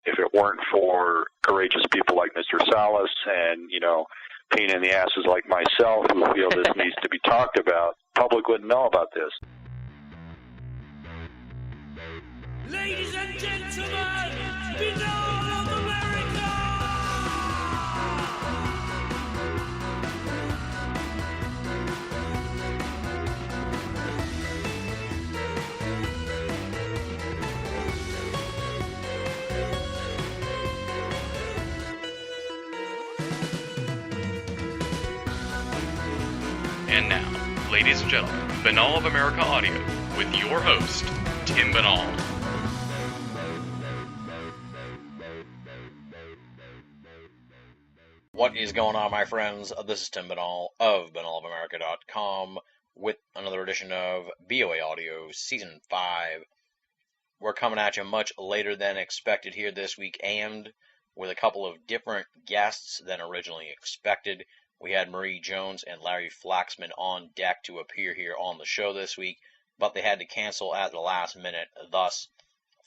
if it weren't for courageous people like Mr. Salas and, pain in the asses like myself who feel this needs to be talked about, public wouldn't know about this. Ladies and gentlemen, BOAA of America! And now, ladies and gentlemen, BOAA of America Audio with your host, Tim Banal. What is going on, my friends? This is Tim Banal of BOAAofAmerica.com with another edition of BOA Audio Season 5. We're coming at you much later than expected here this week, and with a couple of different guests than originally expected. We had Marie Jones and Larry Flaxman on deck to appear here on the show this week, but they had to cancel at the last minute, thus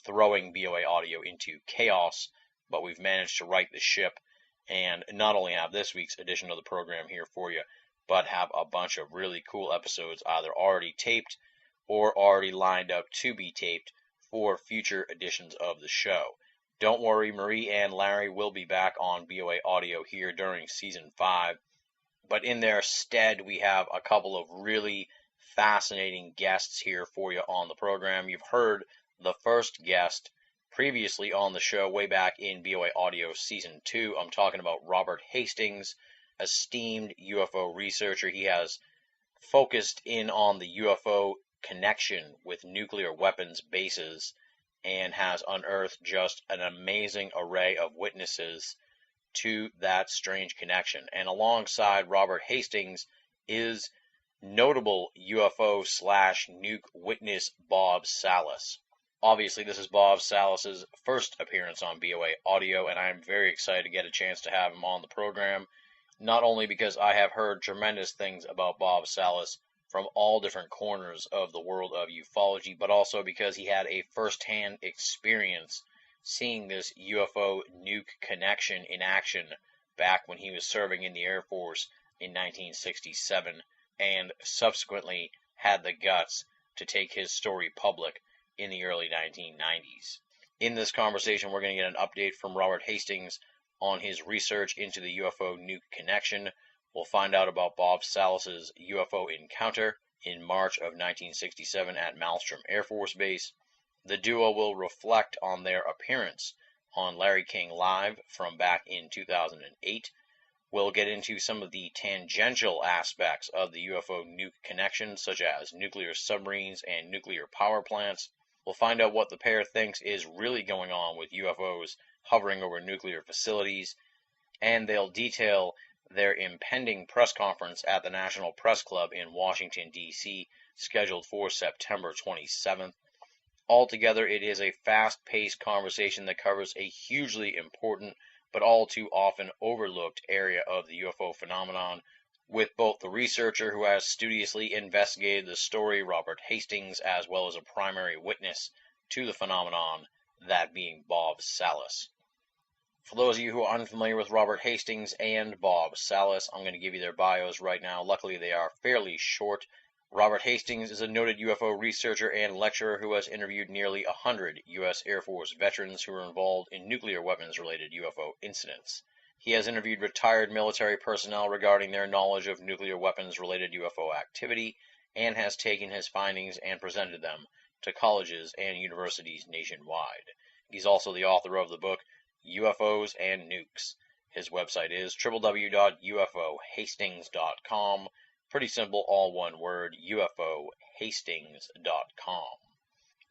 throwing BOA Audio into chaos. But we've managed to right the ship and not only have this week's edition of the program here for you, but have a bunch of really cool episodes either already taped or already lined up to be taped for future editions of the show. Don't worry, Marie and Larry will be back on BOA Audio here during Season 5. But in their stead, we have a couple of really fascinating guests here for you on the program. You've heard the first guest previously on the show way back in BOA Audio Season 2. I'm talking about Robert Hastings, esteemed UFO researcher. He has focused in on the UFO connection with nuclear weapons bases and has unearthed just an amazing array of witnesses to that strange connection. And alongside Robert Hastings is notable UFO/nuke witness Bob Salas. Obviously, this is Bob Salas's first appearance on BOA Audio, and I'm very excited to get a chance to have him on the program, not only because I have heard tremendous things about Bob Salas from all different corners of the world of ufology, but also because he had a first-hand experience seeing this UFO nuke connection in action back when he was serving in the Air Force in 1967, and subsequently had the guts to take his story public in the early 1990s. In this conversation, we're going to get an update from Robert Hastings on his research into the UFO nuke connection. We'll find out about Bob Salas's UFO encounter in March of 1967 at Malmstrom Air Force Base. The duo will reflect on their appearance on Larry King Live from back in 2008. We'll get into some of the tangential aspects of the UFO nuke connection, such as nuclear submarines and nuclear power plants. We'll find out what the pair thinks is really going on with UFOs hovering over nuclear facilities, and they'll detail their impending press conference at the National Press Club in Washington, D.C., scheduled for September 27th. Altogether, it is a fast-paced conversation that covers a hugely important but all too often overlooked area of the UFO phenomenon, with both the researcher who has studiously investigated the story, Robert Hastings, as well as a primary witness to the phenomenon, that being Bob Salas. For those of you who are unfamiliar with Robert Hastings and Bob Salas, I'm going to give you their bios right now. Luckily, they are fairly short. Robert Hastings is a noted UFO researcher and lecturer who has interviewed nearly 100 U.S. Air Force veterans who were involved in nuclear weapons-related UFO incidents. He has interviewed retired military personnel regarding their knowledge of nuclear weapons-related UFO activity and has taken his findings and presented them to colleges and universities nationwide. He's also the author of the book UFOs and Nukes. His website is www.ufohastings.com. Pretty simple, all one word, ufohastings.com.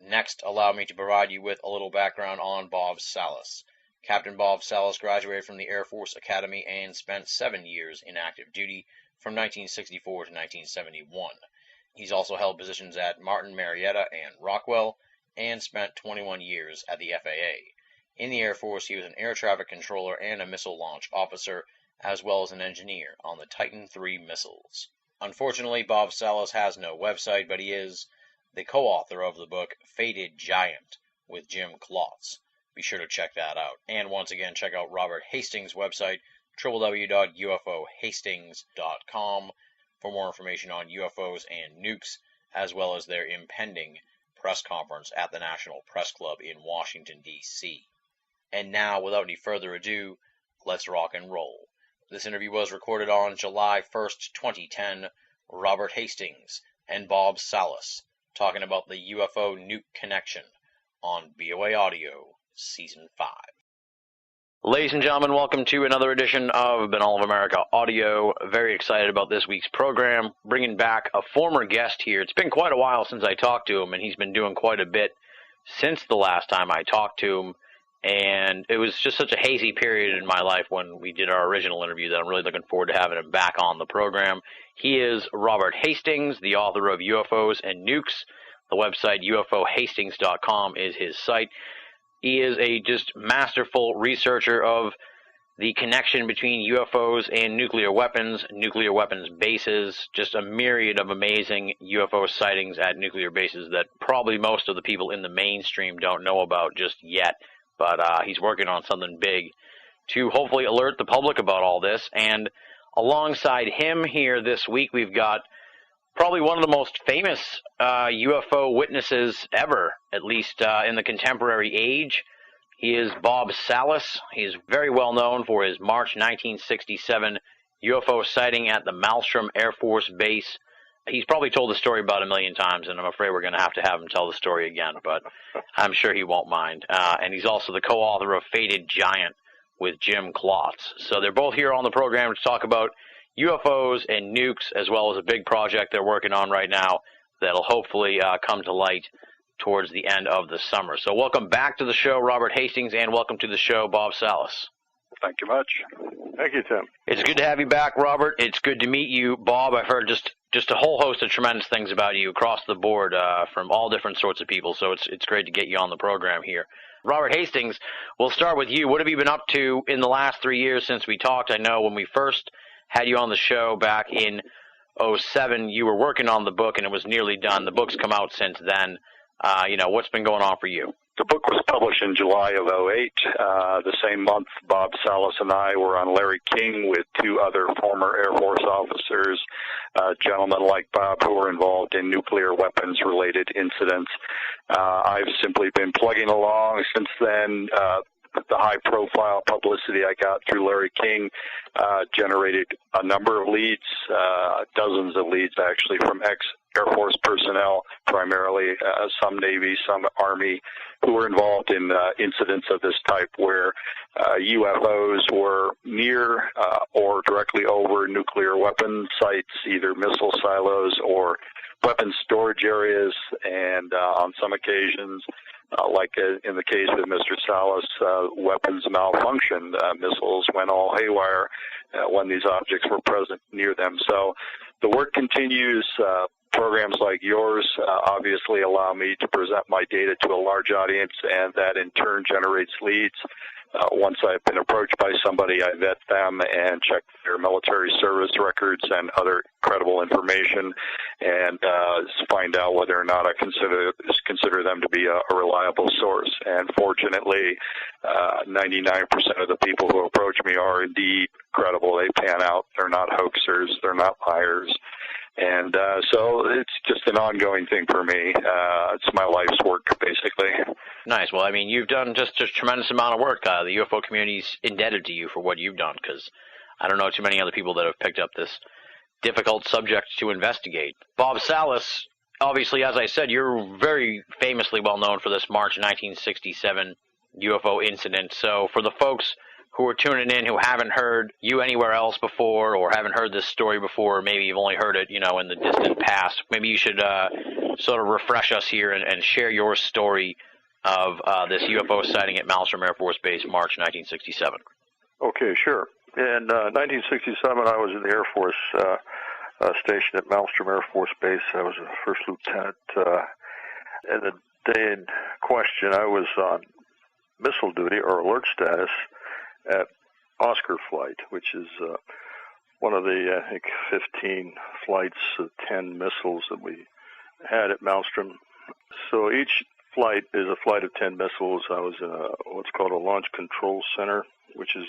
Next, allow me to provide you with a little background on Bob Salas. Captain Bob Salas graduated from the Air Force Academy and spent 7 years in active duty from 1964 to 1971. He's also held positions at Martin Marietta and Rockwell and spent 21 years at the FAA. In the Air Force, he was an air traffic controller and a missile launch officer, as well as an engineer on the Titan III missiles. Unfortunately, Bob Salas has no website, but he is the co-author of the book Fated Giant with Jim Klotz. be sure to check that out. And once again, check out Robert Hastings' website, www.ufohastings.com, for more information on UFOs and nukes, as well as their impending press conference at the National Press Club in Washington, D.C. And now, without any further ado, let's rock and roll. This interview was recorded on July 1st, 2010. Robert Hastings and Bob Salas talking about the UFO nuke connection on BOA Audio, Season 5. Ladies and gentlemen, welcome to another edition of Banal of America Audio. Very excited about this week's program, bringing back a former guest here. It's been quite a while since I talked to him, and he's been doing quite a bit since the last time I talked to him. And it was just such a hazy period in my life when we did our original interview that I'm really looking forward to having him back on the program. He is Robert Hastings, the author of UFOs and Nukes. The website ufohastings.com is his site. He is a just masterful researcher of the connection between UFOs and nuclear weapons bases, just a myriad of amazing UFO sightings at nuclear bases that probably most of the people in the mainstream don't know about just yet. But he's working on something big to hopefully alert the public about all this. And alongside him here this week, we've got probably one of the most famous UFO witnesses ever, at least in the contemporary age. He is Bob Salas. He is very well known for his March 1967 UFO sighting at the Malmstrom Air Force Base. He's probably told the story about 1 million times, and I'm afraid we're going to have him tell the story again, but I'm sure he won't mind. And he's also the co-author of Fated Giant with Jim Klotz. So they're both here on the program to talk about UFOs and nukes, as well as a big project they're working on right now that'll hopefully come to light towards the end of the summer. So welcome back to the show, Robert Hastings, and welcome to the show, Bob Salas. Thank you much. Thank you, Tim. It's good to have you back, Robert. It's good to meet you, Bob. I've heard just a whole host of tremendous things about you across the board from all different sorts of people, so it's great to get you on the program here. Robert Hastings, we'll start with you. What have you been up to in the last 3 years since we talked? I know when we first had you on the show back in 2007, you were working on the book, and it was nearly done. The book's come out since then. What's been going on for you? The book was published in July of 2008. The same month, Bob Salas and I were on Larry King with two other former Air Force officers, gentlemen like Bob who were involved in nuclear weapons-related incidents. I've simply been plugging along since then. The high-profile publicity I got through Larry King generated a number of leads, dozens of leads actually, from ex-Air Force personnel, primarily some Navy, some Army, who were involved in incidents of this type where UFOs were near or directly over nuclear weapon sites, either missile silos or weapons storage areas, and on some occasions, like in the case of Mr. Salas, weapons malfunctioned. Missiles went all haywire when these objects were present near them. So the work continues. Programs like yours obviously allow me to present my data to a large audience, and that in turn generates leads. Once I've been approached by somebody, I vet them and check their military service records and other credible information, and find out whether or not I consider them to be a reliable source. And fortunately, 99% of the people who approach me are indeed credible. They pan out. They're not hoaxers. They're not liars. And so it's just an ongoing thing for me. It's my life's work, basically. Nice. Well, I mean, you've done just a tremendous amount of work. The UFO community's indebted to you for what you've done, because I don't know too many other people that have picked up this difficult subject to investigate. Bob Salas, obviously, as I said, you're very famously well known for this March 1967 UFO incident. So for the folks who are tuning in who haven't heard you anywhere else before, or haven't heard this story before, or maybe you've only heard it, in the distant past, maybe you should sort of refresh us here and share your story of this UFO sighting at Malmstrom Air Force Base, March 1967. Okay, sure. In 1967, I was in the Air Force stationed at Malmstrom Air Force Base. I was a first lieutenant. And the day in question, I was on missile duty or alert status at Oscar Flight, which is one of the, 15 flights of 10 missiles that we had at Malmstrom. So each flight is a flight of 10 missiles. I was in what's called a launch control center, which is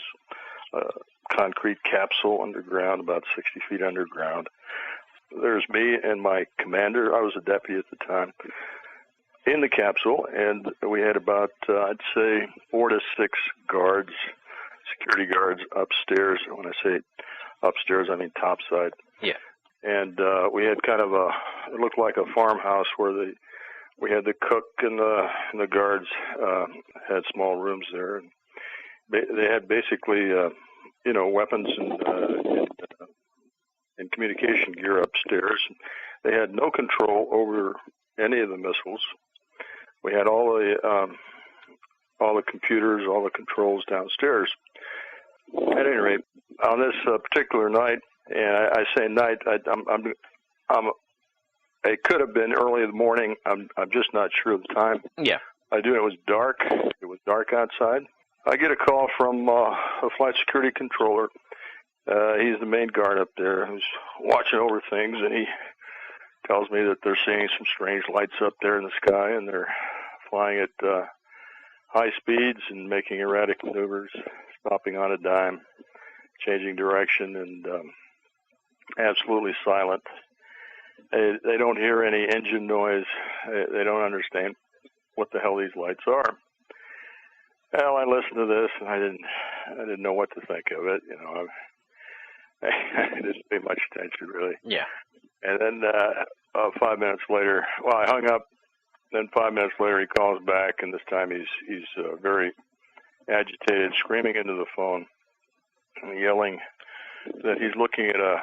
a concrete capsule underground, about 60 feet underground. There's me and my commander. I was a deputy at the time, in the capsule, and we had about, I'd say, 4 to 6 guards, security guards upstairs. When I say upstairs, I mean topside. Yeah. And we had kind of it looked like a farmhouse where we had the cook and the guards had small rooms there. And they had basically, weapons and communication gear upstairs. They had no control over any of the missiles. We had all the computers, all the controls downstairs. At any rate, on this particular night, and I say night, it could have been early in the morning. I'm just not sure of the time. Yeah. I do know it was dark. It was dark outside. I get a call from a flight security controller. He's the main guard up there who's watching over things, and he tells me that they're seeing some strange lights up there in the sky, and they're flying at high speeds and making erratic maneuvers, stopping on a dime, changing direction, and absolutely silent. They don't hear any engine noise. They don't understand what the hell these lights are. Well, I listened to this, and I didn't know what to think of it. I didn't pay much attention, really. Yeah. And then 5 minutes later, I hung up. Then 5 minutes later, he calls back, and this time he's very agitated, screaming into the phone, and yelling that he's looking at a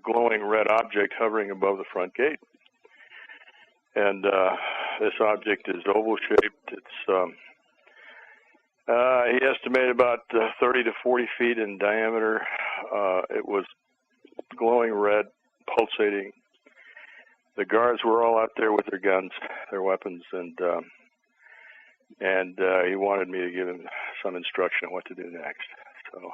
glowing red object hovering above the front gate. And this object is oval-shaped. It's he estimated about 30 to 40 feet in diameter. It was glowing red, pulsating. The guards were all out there with their guns, their weapons, and he wanted me to give him some instruction on what to do next. So,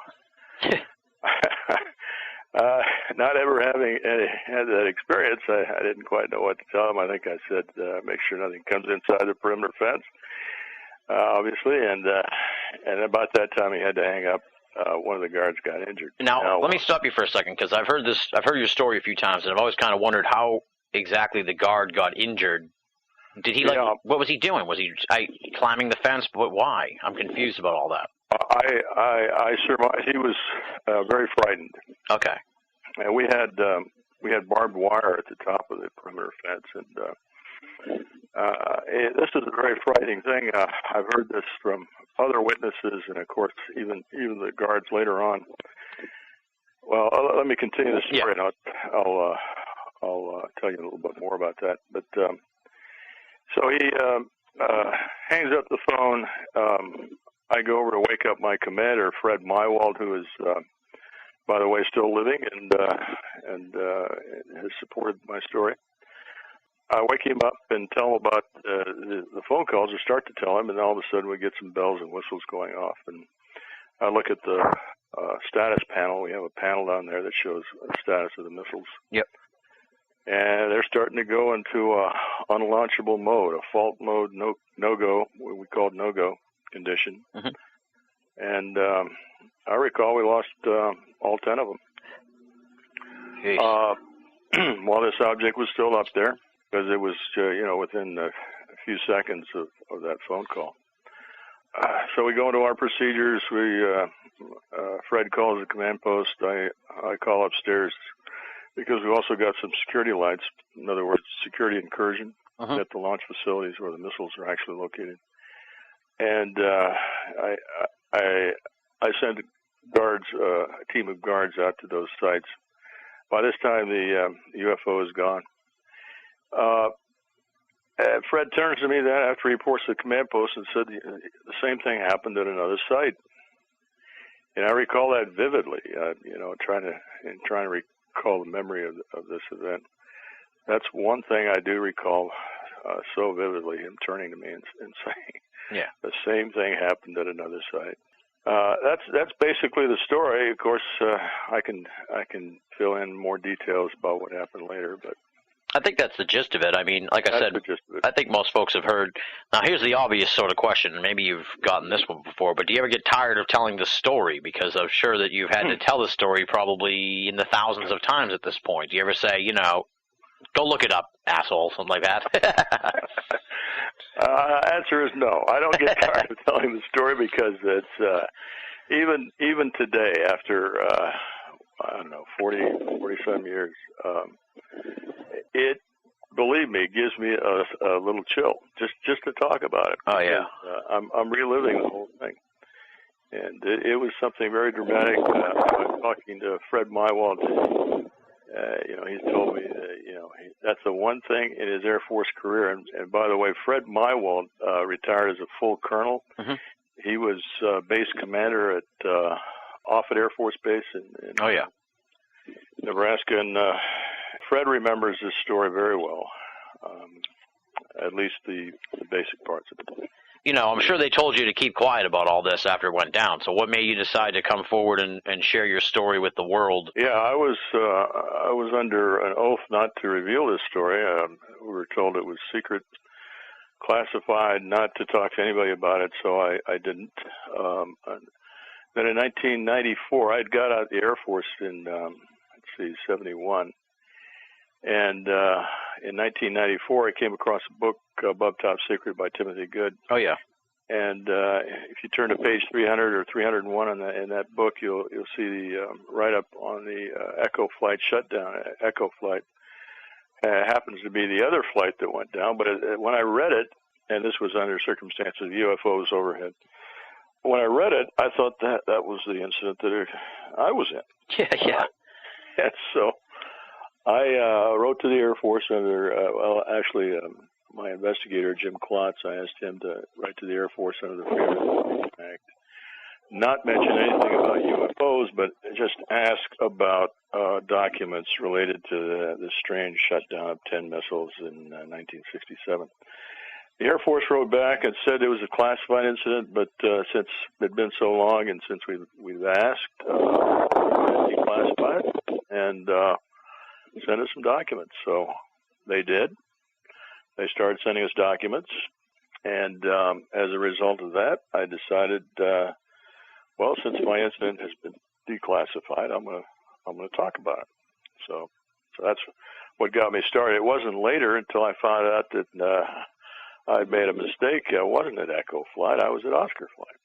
not ever having had that experience, I didn't quite know what to tell him. I think I said, make sure nothing comes inside the perimeter fence, obviously, and about that time he had to hang up. One of the guards got injured. Now let me stop you for a second, because I've heard your story a few times, and I've always kind of wondered how exactly the guard got injured. Did he what was he doing? Was he climbing the fence? But why? I'm confused about all that. I surmise he was very frightened. Okay. And we had barbed wire at the top of the perimeter fence, and this is a very frightening thing. I've heard this from other witnesses, and of course even the guards later on. Well, let me continue the story, and I'll tell you a little bit more about that. But so he hangs up the phone. I go over to wake up my commander, Fred Mywald, who is, by the way, still living and has supported my story. I wake him up and tell him about the phone calls, or start to tell him, and all of a sudden we get some bells and whistles going off. And I look at the status panel. We have a panel down there that shows the status of the missiles. Yep. And they're starting to go into a unlaunchable mode, a fault mode, no-go, what we called no-go condition. Mm-hmm. And I recall we lost all 10 of them. While this object was still up there, because it was, within a few seconds of that phone call. So we go into our procedures. Fred calls the command post. I call upstairs, because we also got some security lights. In other words, security incursion at the launch facilities where the missiles are actually located. And I sent guards, a team of guards out to those sites. By this time, the UFO is gone. Fred turns to me then after he reports to the command post and said the same thing happened at another site. And I recall that vividly, trying to recall the memory of this event. That's one thing I do recall so vividly, him turning to me and saying, the same thing happened at another site. That's basically the story. Of course, I can fill in more details about what happened later, but I think that's the gist of it. I mean, like I said, I think most folks have heard. Now, here's the obvious sort of question, and maybe you've gotten this one before, but do you ever get tired of telling the story? Because I'm sure that you've had to tell the story probably in the thousands of times at this point. Do you ever say, go look it up, asshole, something like that? Answer is no. I don't get tired of telling the story because it's even today, after 40-some years, believe me, it gives me a little chill just to talk about it. Oh yeah, I'm reliving the whole thing, and it was something very dramatic. I was talking to Fred Mywalt. He's told me that, that's the one thing in his Air Force career. And by the way, Fred Mywalt retired as a full colonel. Mm-hmm. He was base commander at Offutt Air Force Base in Nebraska. And Fred remembers this story very well, at least the basic parts of it. I'm sure they told you to keep quiet about all this after it went down. So what made you decide to come forward and share your story with the world? Yeah, I was under an oath not to reveal this story. We were told it was secret, classified, not to talk to anybody about it, so I didn't. Then in 1994, I'd got out of the Air Force in, 71. And in 1994, I came across a book, Above Top Secret by Timothy Good. Oh, yeah. And if you turn to page 300 or 301 in that book, you'll see the write-up on the Echo flight shutdown. Echo flight happens to be the other flight that went down. But when I read it, and this was under circumstances of UFOs overhead, when I read it, I thought that was the incident that I was in. Yeah. And so I wrote to the Air Force under, my investigator, Jim Klotz. I asked him to write to the Air Force under the Freedom of Information Act, not mention anything about UFOs, but just ask about documents related to the strange shutdown of 10 missiles in 1967. The Air Force wrote back and said it was a classified incident, but since it had been so long and since we've asked, declassify it and send us some documents. So they did. They started sending us documents, and as a result of that, I decided, since my incident has been declassified, I'm gonna talk about it. So that's what got me started. It wasn't later until I found out that I made a mistake. I wasn't at Echo Flight. I was at Oscar Flight.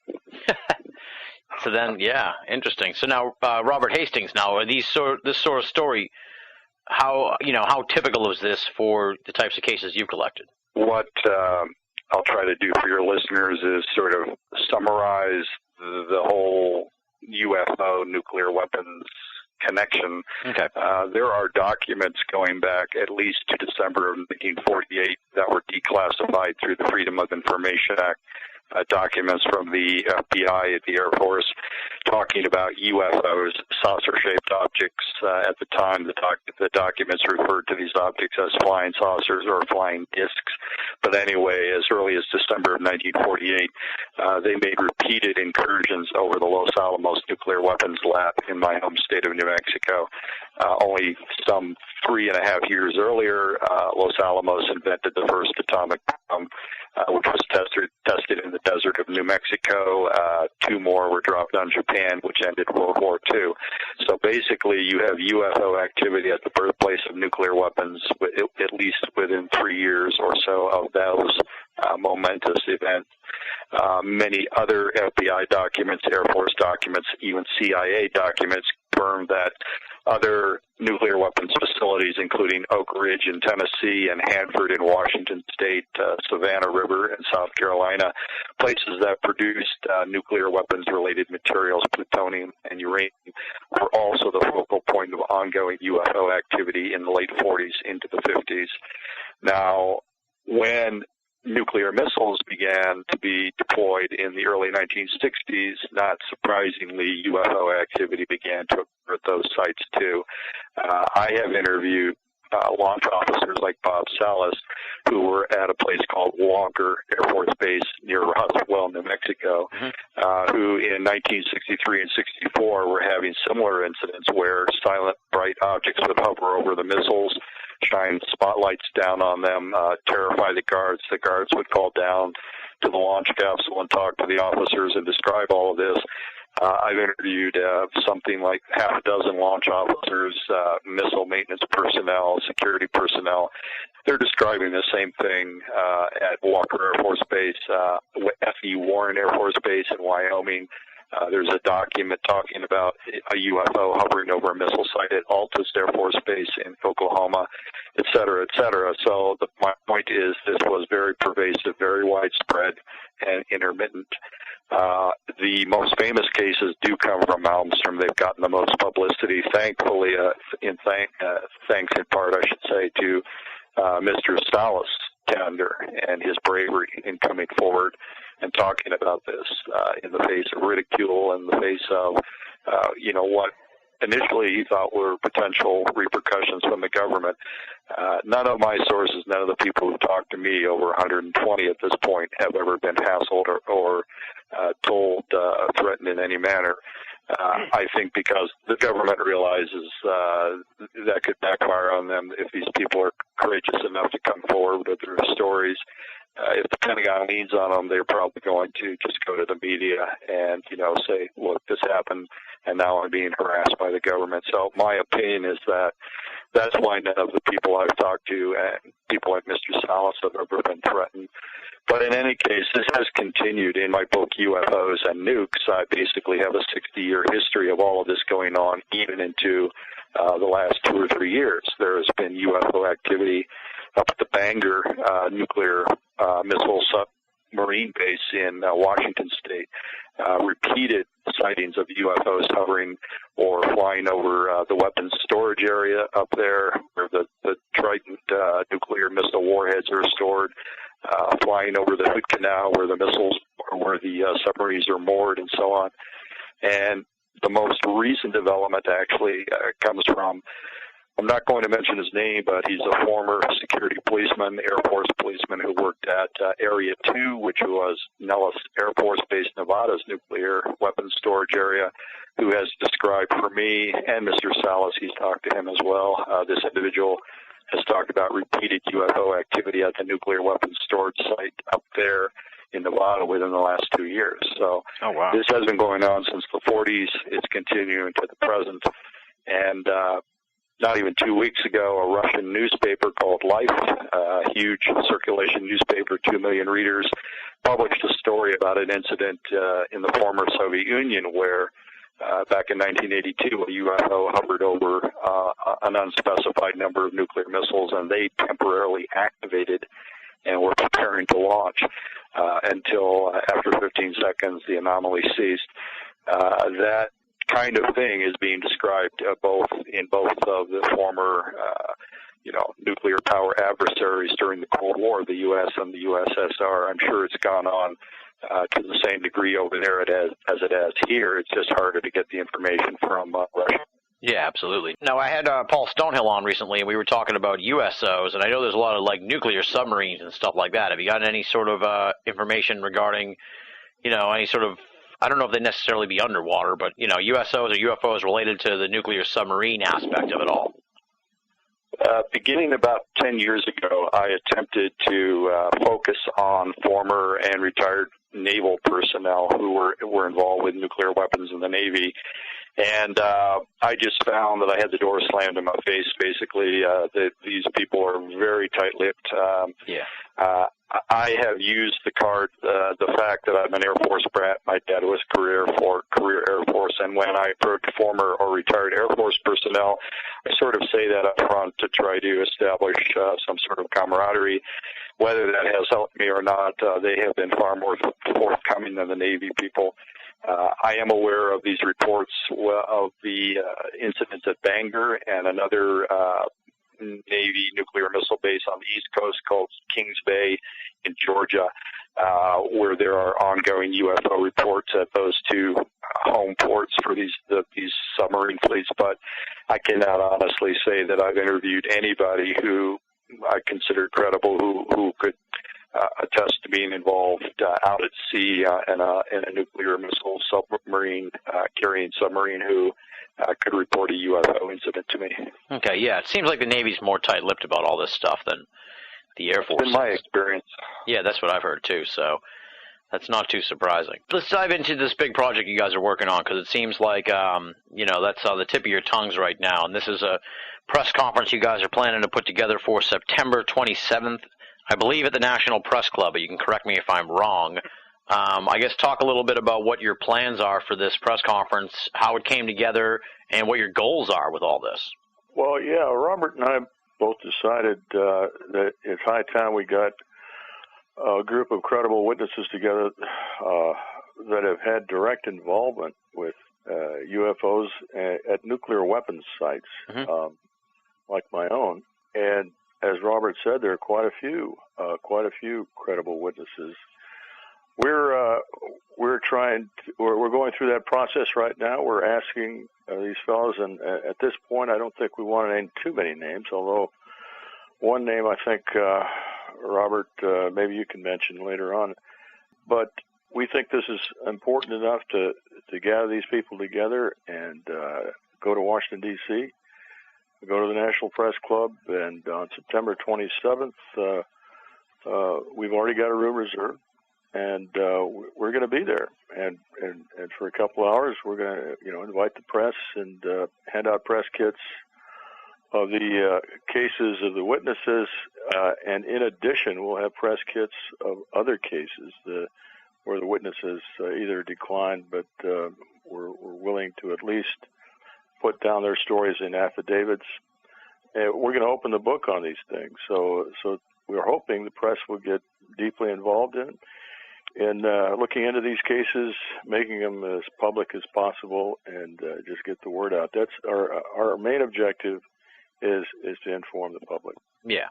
So then, yeah, interesting. So now, Robert Hastings. Now, this sort of story. How typical is this for the types of cases you've collected? What I'll try to do for your listeners is sort of summarize the whole UFO nuclear weapons connection. Okay. There are documents going back at least to December of 1948 that were declassified through the Freedom of Information Act. Documents from the FBI at the Air Force talking about UFOs, saucer-shaped objects. At the time, the documents referred to these objects as flying saucers or flying discs. But anyway, as early as December of 1948, they made repeated incursions over the Los Alamos nuclear weapons lab in my home state of New Mexico. Only some 3.5 years earlier, Los Alamos invented the first atomic bomb, which was tested in the desert of New Mexico. 2 more were dropped on Japan, which ended World War II. So basically, you have UFO activity at the birthplace of nuclear weapons, at least within 3 years or so of those momentous events. Many other FBI documents, Air Force documents, even CIA documents confirm that other nuclear weapons facilities, including Oak Ridge in Tennessee and Hanford in Washington State, Savannah River in South Carolina, places that produced nuclear weapons-related materials, plutonium and uranium, were also the focal point of ongoing UFO activity in the late 40s into the 50s. Now, when nuclear missiles began to be deployed in the early 1960s, not surprisingly, UFO activity began to occur at those sites too. I have interviewed launch officers like Bob Salas, who were at a place called Walker Air Force Base near Roswell, New Mexico, who in 1963 and 64 were having similar incidents where silent, bright objects would hover over the missiles, shine spotlights down on them, terrify the guards. The guards would call down to the launch capsule and talk to the officers and describe all of this. I've interviewed something like half a dozen launch officers, missile maintenance personnel, security personnel. They're describing the same thing at Walker Air Force Base, F.E. Warren Air Force Base in Wyoming. There's a document talking about a UFO hovering over a missile site at Altus Air Force Base in Oklahoma, et cetera, et cetera. So my point is this was very pervasive, very widespread, and intermittent. The most famous cases do come from Malmstrom. They've gotten the most publicity, thankfully, thanks in part, I should say, to Mr. Salas Tender and his bravery in coming forward and talking about this in the face of ridicule, in the face of, what initially he thought were potential repercussions from the government. None of my sources, none of the people who talked to me, over 120 at this point, have ever been hassled or told, threatened in any manner. I think because the government realizes that could backfire on them if these people are courageous enough to come forward with their stories. If the Pentagon leans on them, they're probably going to just go to the media and, say, look, this happened, and now I'm being harassed by the government. So my opinion is that that's why none of the people I've talked to and people like Mr. Salas have ever been threatened. But in any case, this has continued. In my book, UFOs and Nukes, I basically have a 60-year history of all of this going on, even into the last 2 or 3 years. There has been UFO activity up at the Bangor nuclear missile submarine base in Washington State. Repeated sightings of UFOs hovering or flying over the weapons storage area up there where the Trident nuclear missile warheads are stored, flying over the Hood Canal where the missiles or where the submarines are moored and so on. And the most recent development actually comes from, I'm not going to mention his name, but he's a former security policeman, Air Force policeman who worked at Area 2, which was Nellis Air Force Base, Nevada's nuclear weapons storage area, who has described for me and Mr. Salas, he's talked to him as well, this individual has talked about repeated UFO activity at the nuclear weapons storage site up there in Nevada within the last 2 years. So This has been going on since the 40s. It's continuing to the present. And not even 2 weeks ago, a Russian newspaper called Life, a huge circulation newspaper, 2 million readers, published a story about an incident in the former Soviet Union where back in 1982, a UFO hovered over an unspecified number of nuclear missiles, and they temporarily activated and were preparing to launch until after 15 seconds the anomaly ceased. That kind of thing is being described both of the former nuclear power adversaries during the Cold War, the U.S. and the USSR. I'm sure it's gone on to the same degree over there as it has here. It's just harder to get the information from Russia. Yeah, absolutely. Now, I had Paul Stonehill on recently, and we were talking about USOs, and I know there's a lot of, nuclear submarines and stuff like that. Have you gotten any sort of information regarding, any sort of, I don't know if they necessarily be underwater, but, USOs or UFOs related to the nuclear submarine aspect of it all? Beginning about 10 years ago, I attempted to focus on former and retired naval personnel who were involved with nuclear weapons in the Navy. And I just found that I had the door slammed in my face. Basically, these people are very tight-lipped. I have used the card, the fact that I'm an Air Force brat. My dad was career Air Force, and when I approach former or retired Air Force personnel, I sort of say that up front to try to establish some sort of camaraderie. Whether that has helped me or not, they have been far more forthcoming than the Navy people. I am aware of these reports of the incidents at Bangor and another Navy nuclear missile base on the East Coast called Kings Bay in Georgia, where there are ongoing UFO reports at those two home ports for these submarine fleets. But I cannot honestly say that I've interviewed anybody who I consider credible who could attest to being involved out at sea in a nuclear missile submarine, carrying submarine who could report a UFO incident to me. Okay, yeah. It seems like the Navy's more tight-lipped about all this stuff than the Air Force. In my experience. Yeah, that's what I've heard, too, so that's not too surprising. Let's dive into this big project you guys are working on, because it seems like, that's on the tip of your tongues right now, and this is a press conference you guys are planning to put together for September 27th, I believe at the National Press Club, but you can correct me if I'm wrong. I guess talk a little bit about what your plans are for this press conference, how it came together, and what your goals are with all this. Well, yeah, Robert and I both decided that it's high time we got a group of credible witnesses together that have had direct involvement with UFOs at nuclear weapons sites, like my own. And as Robert said, there are quite a few credible witnesses. We're going through that process right now. We're asking these fellows, and at this point, I don't think we want to name too many names. Although one name, I think, Robert, maybe you can mention later on. But we think this is important enough to gather these people together and go to Washington D.C., go to the National Press Club, and on September 27th, we've already got a room reserved. And we're going to be there, and for a couple of hours, we're going to invite the press and hand out press kits of the cases of the witnesses, and in addition, we'll have press kits of other cases where the witnesses either declined, but were willing to at least put down their stories in affidavits. We're going to open the book on these things, so we're hoping the press will get deeply involved in looking into these cases, making them as public as possible, and just get the word out. That's our main objective is to inform the public. Yeah.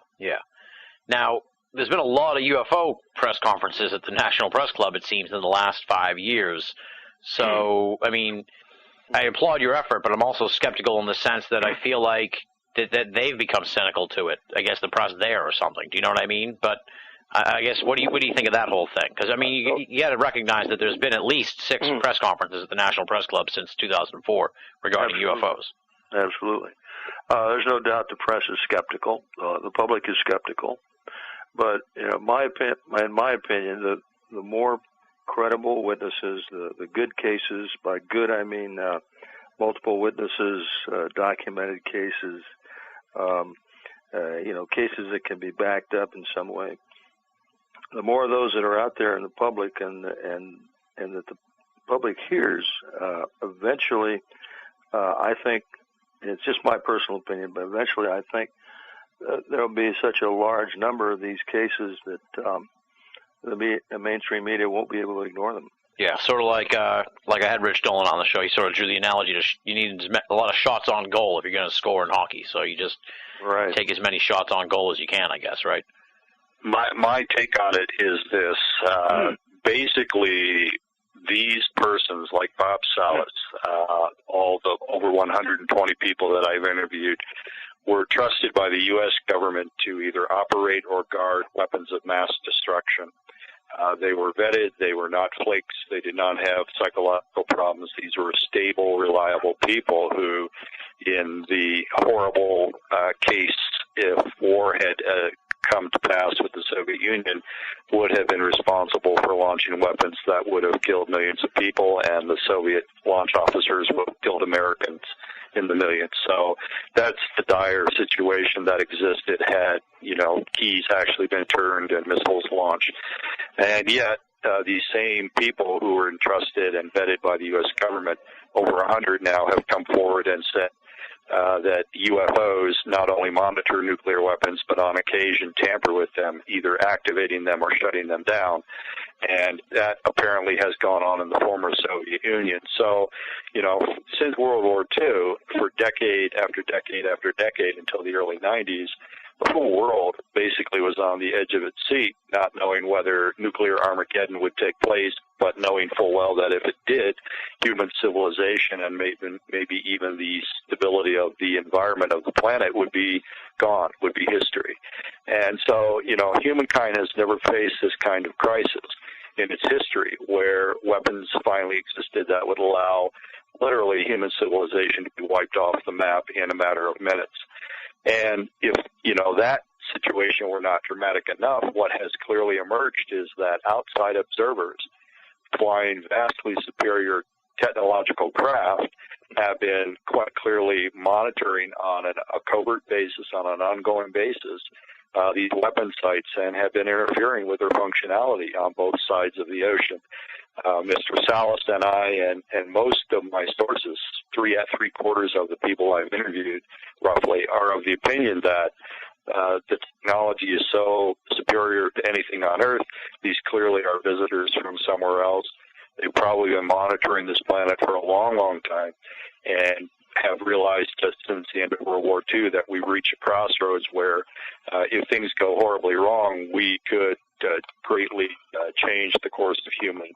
Now, there's been a lot of UFO press conferences at the National Press Club, it seems, in the last 5 years. So, I mean, I applaud your effort, but I'm also skeptical in the sense that I feel like that they've become cynical to it. I guess the press there or something. Do you know what I mean? But I guess, what do you think of that whole thing? Because, I mean, you got to recognize that there's been at least 6 press conferences at the National Press Club since 2004 regarding UFOs. Absolutely. There's no doubt the press is skeptical. The public is skeptical. But, in my opinion, the more credible witnesses, the good cases, by good I mean multiple witnesses, documented cases, cases that can be backed up in some way. The more of those that are out there in the public and that the public hears, eventually, I think, it's just my personal opinion, but eventually I think there'll be such a large number of these cases that the mainstream media won't be able to ignore them. Yeah, sort of like I had Rich Dolan on the show. He sort of drew the analogy to you need a lot of shots on goal if you're going to score in hockey. So you just take as many shots on goal as you can, I guess, right? My take on it is this. Basically, these persons like Bob Salas, all the over 120 people that I've interviewed, were trusted by the U.S. government to either operate or guard weapons of mass destruction. They were vetted. They were not flakes. They did not have psychological problems. These were stable, reliable people who, in the horrible case, if war had come to pass with the Soviet Union, would have been responsible for launching weapons that would have killed millions of people, and the Soviet launch officers would have killed Americans in the millions. So that's the dire situation that existed had, keys actually been turned and missiles launched. And yet, these same people who were entrusted and vetted by the U.S. government, over 100 now, have come forward and said that UFOs not only monitor nuclear weapons, but on occasion tamper with them, either activating them or shutting them down. And that apparently has gone on in the former Soviet Union. So, since World War II, for decade after decade after decade until the early 90s, the whole world basically was on the edge of its seat, not knowing whether nuclear Armageddon would take place, but knowing full well that if it did, human civilization and maybe even the stability of the environment of the planet would be gone, would be history. And so, humankind has never faced this kind of crisis in its history where weapons finally existed that would allow literally human civilization to be wiped off the map in a matter of minutes. And if, that situation were not dramatic enough, what has clearly emerged is that outside observers flying vastly superior technological craft have been quite clearly monitoring on a covert basis, on an ongoing basis, these weapon sites and have been interfering with their functionality on both sides of the ocean. Mr. Salas and I and most of my sources, three-quarters of the people I've interviewed roughly, are of the opinion that the technology is so superior to anything on Earth. These clearly are visitors from somewhere else. They've probably been monitoring this planet for a long, long time and have realized just since the end of World War II that we've reached a crossroads where if things go horribly wrong, we could greatly change the course of human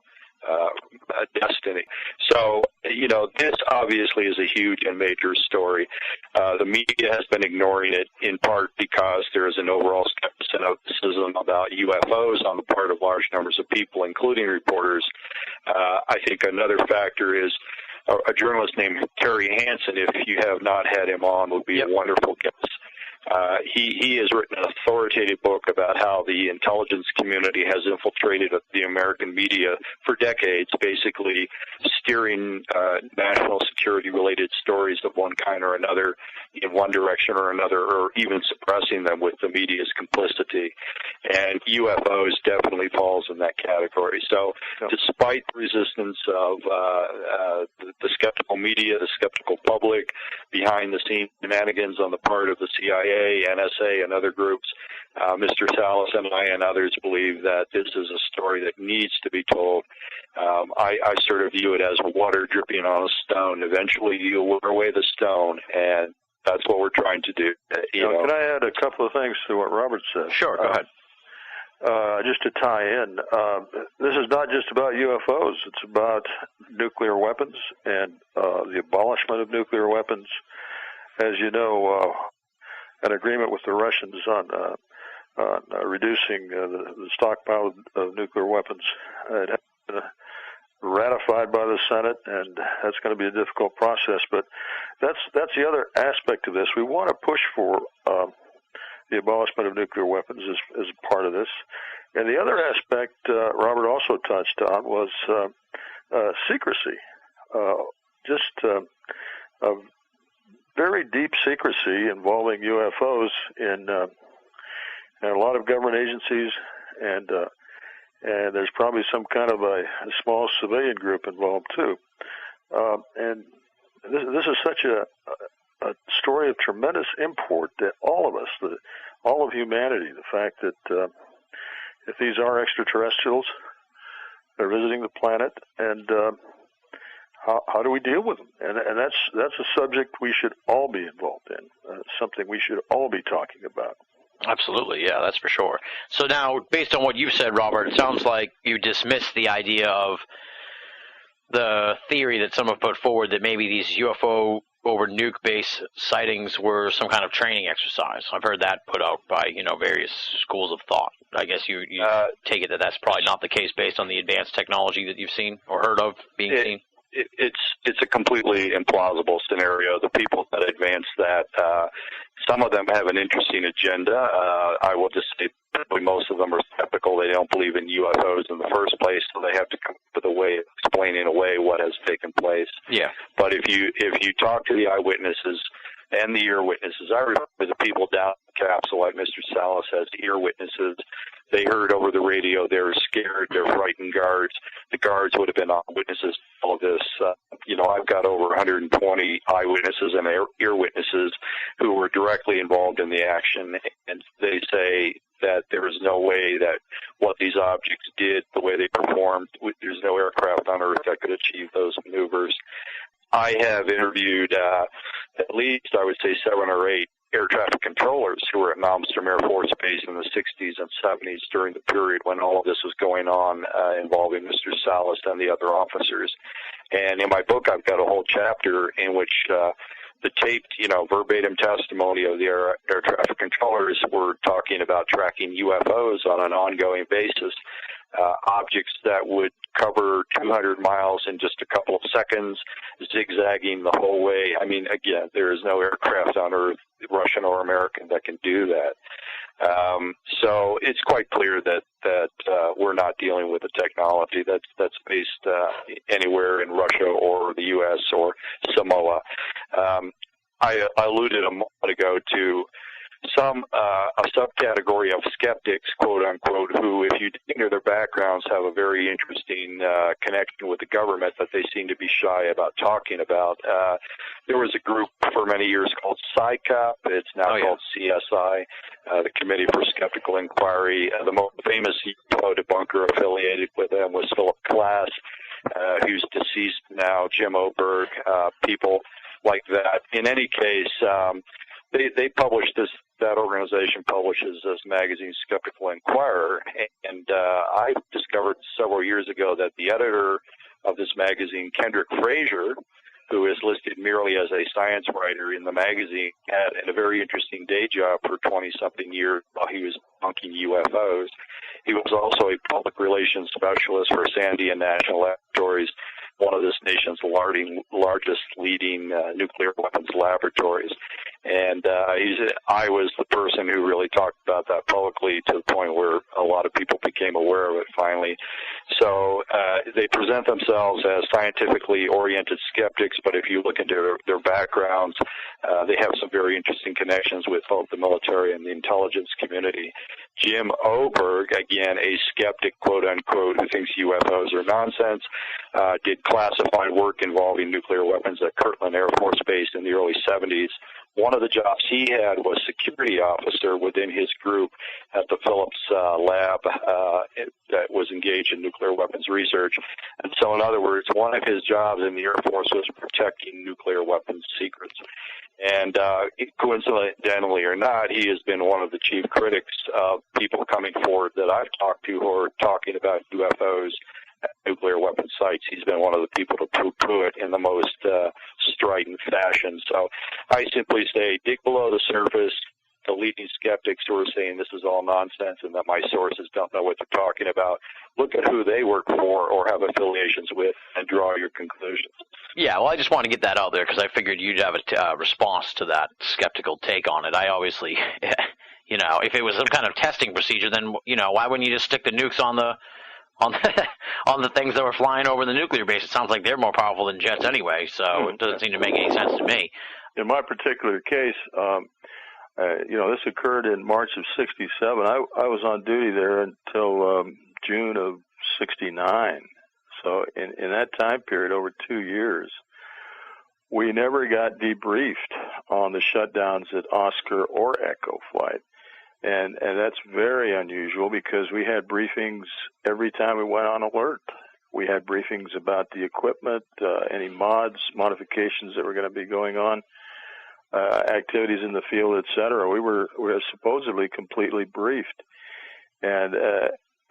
destiny. So, this obviously is a huge and major story. The media has been ignoring it in part because there is an overall skepticism about UFOs on the part of large numbers of people, including reporters. I think another factor is a journalist named Terry Hansen, if you have not had him on, would be a wonderful guest. He has written an authoritative book about how the intelligence community has infiltrated the American media for decades, basically steering national security-related stories of one kind or another in one direction or another, or even suppressing them with the media's complicity. And UFOs definitely falls in that category. So despite the resistance of the skeptical media, the skeptical public, behind-the-scenes shenanigans on the part of the CIA, NSA, and other groups, Mr. Salas and I and others believe that this is a story that needs to be told. I sort of view it as water dripping on a stone. Eventually you'll wear away the stone, and that's what we're trying to do. Can I add a couple of things to what Robert said? Sure, go ahead. Just to tie in, this is not just about UFOs. It's about nuclear weapons and the abolishment of nuclear weapons. As you know, an agreement with the Russians on reducing the stockpile of nuclear weapons it has been ratified by the Senate, and that's going to be a difficult process. But that's the other aspect of this. We want to push for the abolishment of nuclear weapons as part of this. And the other aspect Robert also touched on was secrecy. A very deep secrecy involving UFOs in a lot of government agencies, and there's probably some kind of a small civilian group involved too. And this is such a story of tremendous import that all of us, all of humanity, the fact that if these are extraterrestrials, they're visiting the planet, and how do we deal with them? And that's a subject we should all be involved in, something we should all be talking about. Absolutely, yeah, that's for sure. So now, based on what you've said, Robert, it sounds like you dismiss the idea of the theory that some have put forward that maybe these UFO over nuke-based sightings were some kind of training exercise. I've heard that put out by, various schools of thought. I guess you take it that that's probably not the case based on the advanced technology that you've seen or heard of being seen? It's a completely implausible scenario. The people that advance that, some of them have an interesting agenda. I will just say probably most of them are skeptical. They don't believe in UFOs in the first place, so they have to come up with a way of explaining away what has taken place. Yeah. But if you talk to the eyewitnesses and the ear witnesses, I remember the people down in the capsule, like Mr. Salas has ear witnesses. They heard over the radio. They were scared. They're frightened guards. The guards would have been eyewitnesses to all of this. I've got over 120 eyewitnesses and ear witnesses who were directly involved in the action, and they say that there is no way that what these objects did, the way they performed, there's no aircraft on Earth that could achieve those maneuvers. I have interviewed at least, I would say, 7 or 8 air traffic controllers who were at Malmstrom Air Force Base in the 60s and 70s during the period when all of this was going on involving Mr. Salas and the other officers. And in my book, I've got a whole chapter in which the taped, verbatim testimony of the air traffic controllers were talking about tracking UFOs on an ongoing basis, objects that would cover 200 miles in just a couple of seconds, zigzagging the whole way. I mean, again, there is no aircraft on Earth, Russian or American, that can do that. So it's quite clear that we're not dealing with a technology that's based anywhere in Russia or the U.S. or Samoa. I alluded a moment ago to a subcategory of skeptics, quote unquote, who, if you dig into their backgrounds, have a very interesting connection with the government that they seem to be shy about talking about. There was a group for many years called PSYCOP. It's now called CSI, the Committee for Skeptical Inquiry. The most famous UFO debunker affiliated with them was Philip Glass, who's deceased now, Jim Oberg, people like that. In any case, they published this. That organization publishes this magazine, Skeptical Inquirer, and I discovered several years ago that the editor of this magazine, Kendrick Frazier, who is listed merely as a science writer in the magazine, had a very interesting day job for 20-something years while he was debunking UFOs. He was also a public relations specialist for Sandia National Laboratories, one of this nation's largest leading nuclear weapons laboratories. And I was the person who really talked about that publicly to the point where a lot of people became aware of it finally. So they present themselves as scientifically oriented skeptics, but if you look into their backgrounds, they have some very interesting connections with both the military and the intelligence community. Jim Oberg, again, a skeptic, quote unquote, who thinks UFOs are nonsense, did classified work involving nuclear weapons at Kirtland Air Force Base in the early 70s. One of the jobs he had was security officer within his group at the Phillips lab that was engaged in nuclear weapons research. And so, in other words, one of his jobs in the Air Force was protecting nuclear weapons secrets. And coincidentally or not, he has been one of the chief critics of people coming forward that I've talked to who are talking about UFOs at nuclear weapon sites. He's been one of the people to poo-poo it in the most strident fashion. So I simply say, dig below the surface. The leading skeptics who are saying this is all nonsense and that my sources don't know what they're talking about, look at who they work for or have affiliations with and draw your conclusions. Yeah, well, I just want to get that out there because I figured you'd have a response to that skeptical take on it. I obviously, if it was some kind of testing procedure, then, why wouldn't you just stick the nukes on the things that were flying over the nuclear base? It sounds like they're more powerful than jets anyway, so it doesn't seem to make any sense to me. In my particular case, this occurred in March of '67. I was on duty there until June of '69. So in that time period, over 2 years, we never got debriefed on the shutdowns at Oscar or Echo Flight. And that's very unusual because we had briefings every time we went on alert. We had briefings about the equipment, any modifications that were going to be going on, activities in the field, etc. We were supposedly completely briefed. And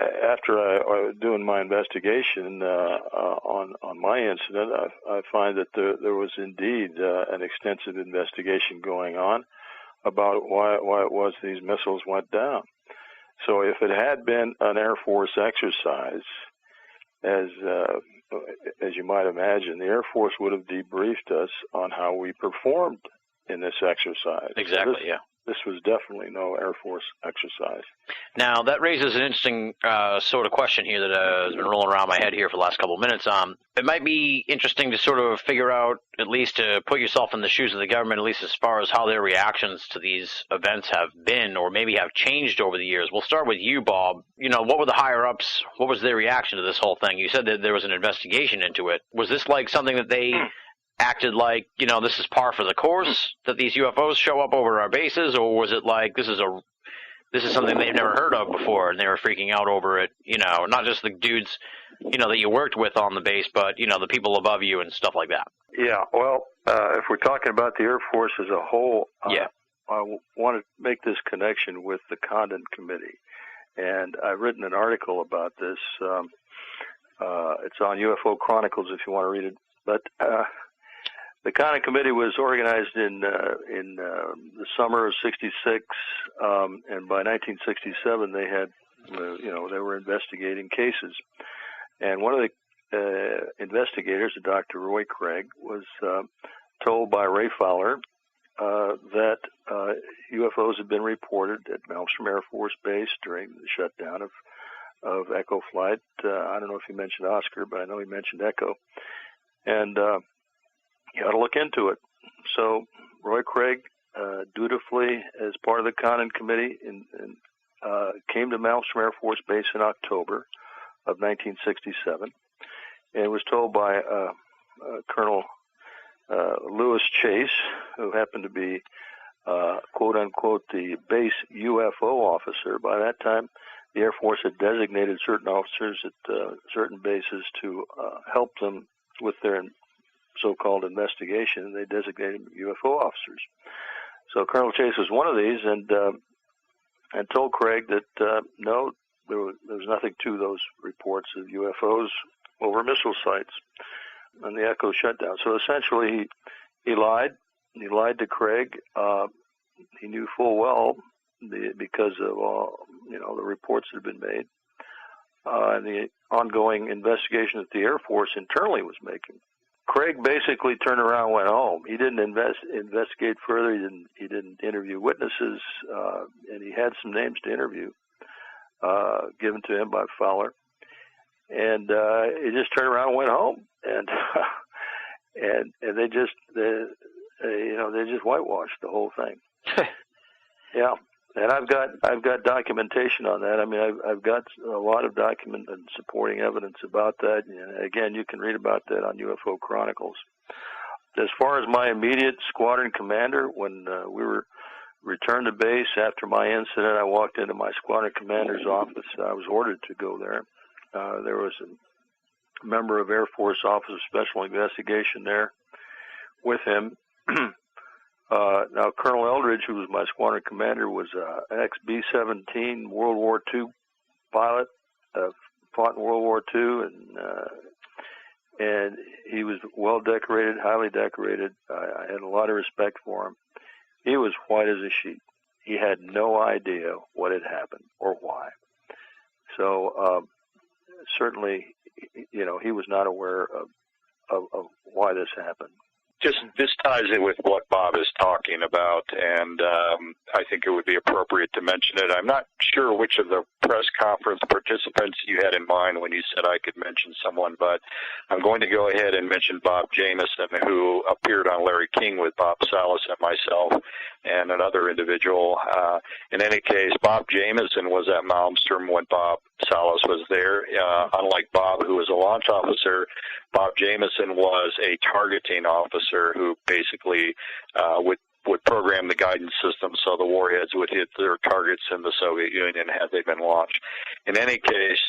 after I doing my investigation on my incident, I find that there was indeed an extensive investigation going on about why it was these missiles went down. So if it had been an Air Force exercise, as you might imagine, the Air Force would have debriefed us on how we performed in this exercise. Exactly, so this was definitely no Air Force exercise. Now, that raises an interesting sort of question here that has been rolling around my head here for the last couple of minutes. It might be interesting to sort of figure out, at least to put yourself in the shoes of the government, at least as far as how their reactions to these events have been or maybe have changed over the years. We'll start with you, Bob. What were the higher-ups? What was their reaction to this whole thing? You said that there was an investigation into it. Was this like something that they acted like, this is par for the course, that these UFOs show up over our bases, or was it like this is something they've never heard of before and they were freaking out over it, not just the dudes, that you worked with on the base, but, the people above you and stuff like that? Yeah, well, if we're talking about the Air Force as a whole, want to make this connection with the Condon Committee. And I've written an article about this. It's on UFO Chronicles if you want to read it. But the Condon Committee was organized in the summer of '66, and by 1967 they had, they were investigating cases. And one of the investigators, Dr. Roy Craig, was told by Ray Fowler that UFOs had been reported at Malmstrom Air Force Base during the shutdown of Echo Flight. I don't know if he mentioned Oscar, but I know he mentioned Echo. And you ought to look into it. So Roy Craig dutifully, as part of the Condon Committee, came to Malmstrom Air Force Base in October of 1967 and was told by Colonel Lewis Chase, who happened to be, quote-unquote, the base UFO officer. By that time, the Air Force had designated certain officers at certain bases to help them with their so-called investigation, and they designated UFO officers. So Colonel Chase was one of these, and told Craig that no, there was nothing to those reports of UFOs over missile sites on the Echo shutdown. So essentially, he lied. He lied to Craig. He knew full well because of all the reports that had been made and the ongoing investigation that the Air Force internally was making. Craig basically turned around and went home. He didn't investigate further. He didn't interview witnesses, and he had some names to interview given to him by Fowler. And he just turned around and went home, and they just whitewashed the whole thing. Yeah, and I've got documentation on that. I mean, I've got a lot of document and supporting evidence about that. And again, you can read about that on UFO Chronicles. As far as my immediate squadron commander, when we were returned to base after my incident, I walked into my squadron commander's office. I was ordered to go there. There was a member of Air Force Office of Special Investigation there with him. Now, Colonel Eldridge, who was my squadron commander, was an ex-B-17 World War II pilot, fought in World War II, and he was well decorated, highly decorated. I had a lot of respect for him. He was white as a sheet. He had no idea what had happened or why. So certainly, he was not aware of why this happened. This ties in with what Bob is talking about, and I think it would be appropriate to mention it. I'm not sure which of the press conference participants you had in mind when you said I could mention someone, but I'm going to go ahead and mention Bob Jameson, who appeared on Larry King with Bob Salas and myself and another individual. In any case, Bob Jameson was at Malmstrom when Bob Salas was there. Unlike Bob, who was a launch officer, Bob Jameson was a targeting officer who basically would program the guidance system so the warheads would hit their targets in the Soviet Union had they been launched. In any case,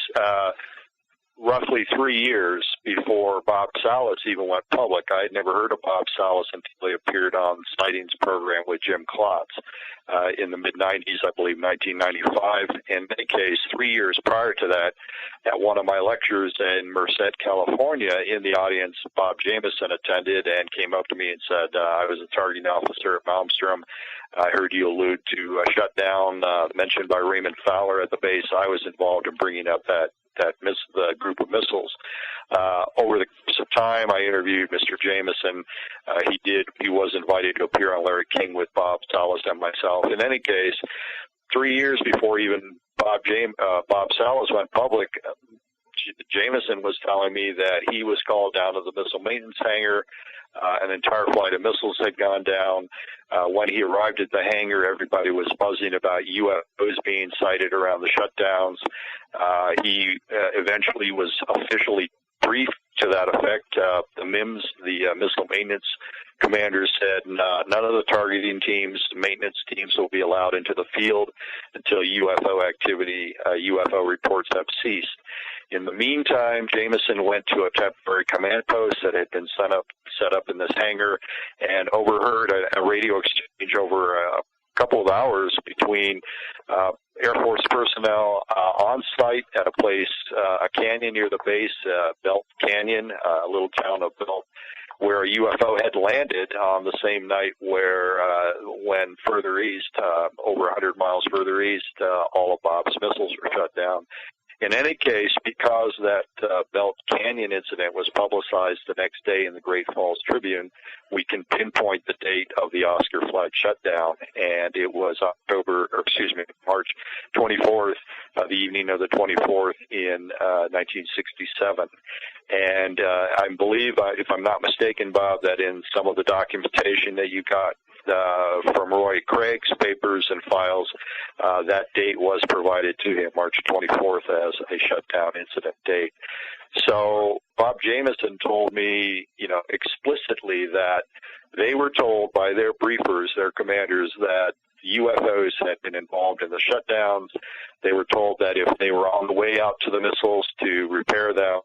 roughly 3 years before Bob Salas even went public, I had never heard of Bob Salas until he appeared on the Sightings program with Jim Klotz in the mid-'90s, I believe 1995. In any case, 3 years prior to that, at one of my lectures in Merced, California, in the audience, Bob Jameson attended and came up to me and said, I was a targeting officer at Malmstrom. I heard you allude to a shutdown mentioned by Raymond Fowler at the base. I was involved in bringing up the group of missiles. Over the course of time, I interviewed Mr. Jameson. He was invited to appear on Larry King with Bob Salas and myself. In any case, 3 years before even Bob Salas went public, Jameson was telling me that he was called down to the missile maintenance hangar. An entire flight of missiles had gone down. When he arrived at the hangar, everybody was buzzing about UFOs being sighted around the shutdowns. He eventually was officially briefed to that effect. The MIMS, the missile maintenance commanders, said none of the targeting teams, maintenance teams will be allowed into the field until UFO activity, UFO reports have ceased. In the meantime, Jameson went to a temporary command post that had been set up in this hangar and overheard a radio exchange over couple of hours between Air Force personnel on site at a place, a canyon near the base, Belt Canyon, a little town of Belt, where a UFO had landed on the same night when further east, over 100 miles further east, all of Bob's missiles were shut down. In any case, because that Belt Canyon incident was publicized the next day in the Great Falls Tribune, we can pinpoint the date of the Oscar flight shutdown, and it was March 24th, the evening of the 24th in 1967. And I believe, if I'm not mistaken, Bob, that in some of the documentation that you got from Roy Craig's papers and files, that date was provided to him, March 24th, as a shutdown incident date. So Bob Jameson told me, explicitly that they were told by their briefers, their commanders, that UFOs had been involved in the shutdowns. They were told that if they were on the way out to the missiles to repair them,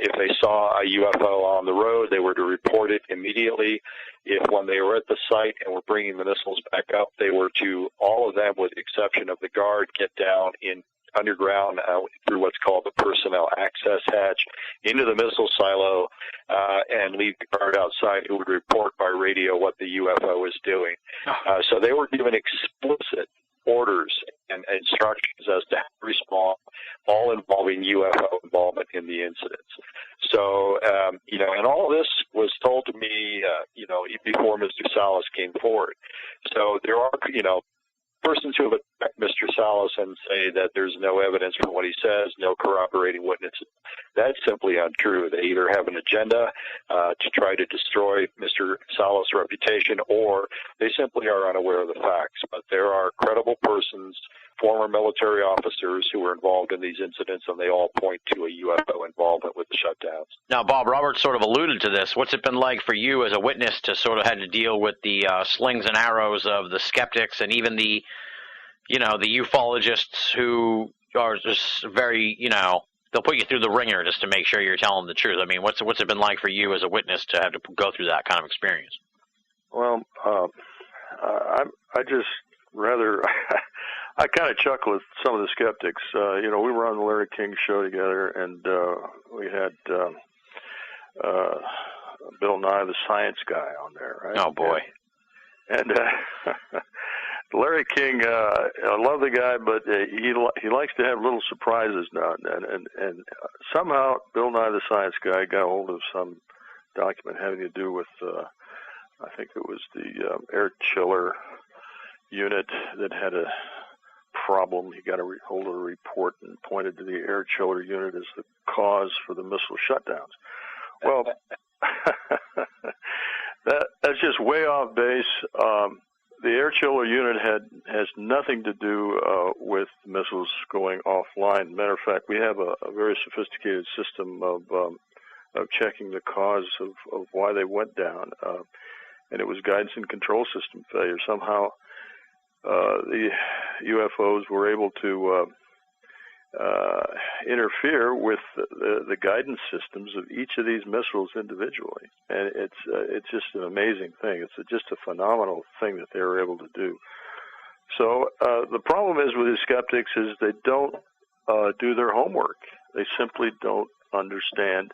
if they saw a UFO on the road, they were to report it immediately. If when they were at the site and were bringing the missiles back up, they were to, all of them with the exception of the guard, get down in underground through what's called the personnel access hatch into the missile silo and leave the guard outside, who would report by radio what the UFO was doing. So they were given explicit orders and instructions as to how to respond, all involving UFO involvement in the incidents. So, and all of this was told to me, before Mr. Salas came forward. So there are, persons who have attacked Mr. Salas and say that there's no evidence for what he says, no corroborating witnesses. That's simply untrue. They either have an agenda to try to destroy Mr. Salas' reputation, or they simply are unaware of the facts. But there are credible persons, former military officers, who were involved in these incidents, and they all point to a UFO involvement with the shutdowns. Now, Bob, Robert sort of alluded to this. What's it been like for you as a witness to sort of had to deal with the slings and arrows of the skeptics and even the ufologists who are just very, they'll put you through the ringer just to make sure you're telling the truth. I mean, what's it been like for you as a witness to have to go through that kind of experience? Well, I just rather I kind of chuckle at some of the skeptics. We were on the Larry King show together, and we had Bill Nye, the science guy, on there, right? Oh, boy. And Larry King, I love the guy, but he likes to have little surprises now and then. And somehow Bill Nye, the science guy, got hold of some document having to do with, I think it was the air chiller unit that had a problem. He got hold of a report and pointed to the air chiller unit as the cause for the missile shutdowns. Well, that's just way off base. The air chiller unit has nothing to do with missiles going offline. Matter of fact, we have a very sophisticated system of checking the cause of why they went down, and it was guidance and control system failure. Somehow, the UFOs were able to interfere with the guidance systems of each of these missiles individually, and it's just an amazing thing. It's just a phenomenal thing that they were able to do. So the problem is with these skeptics is they don't do their homework. They simply don't understand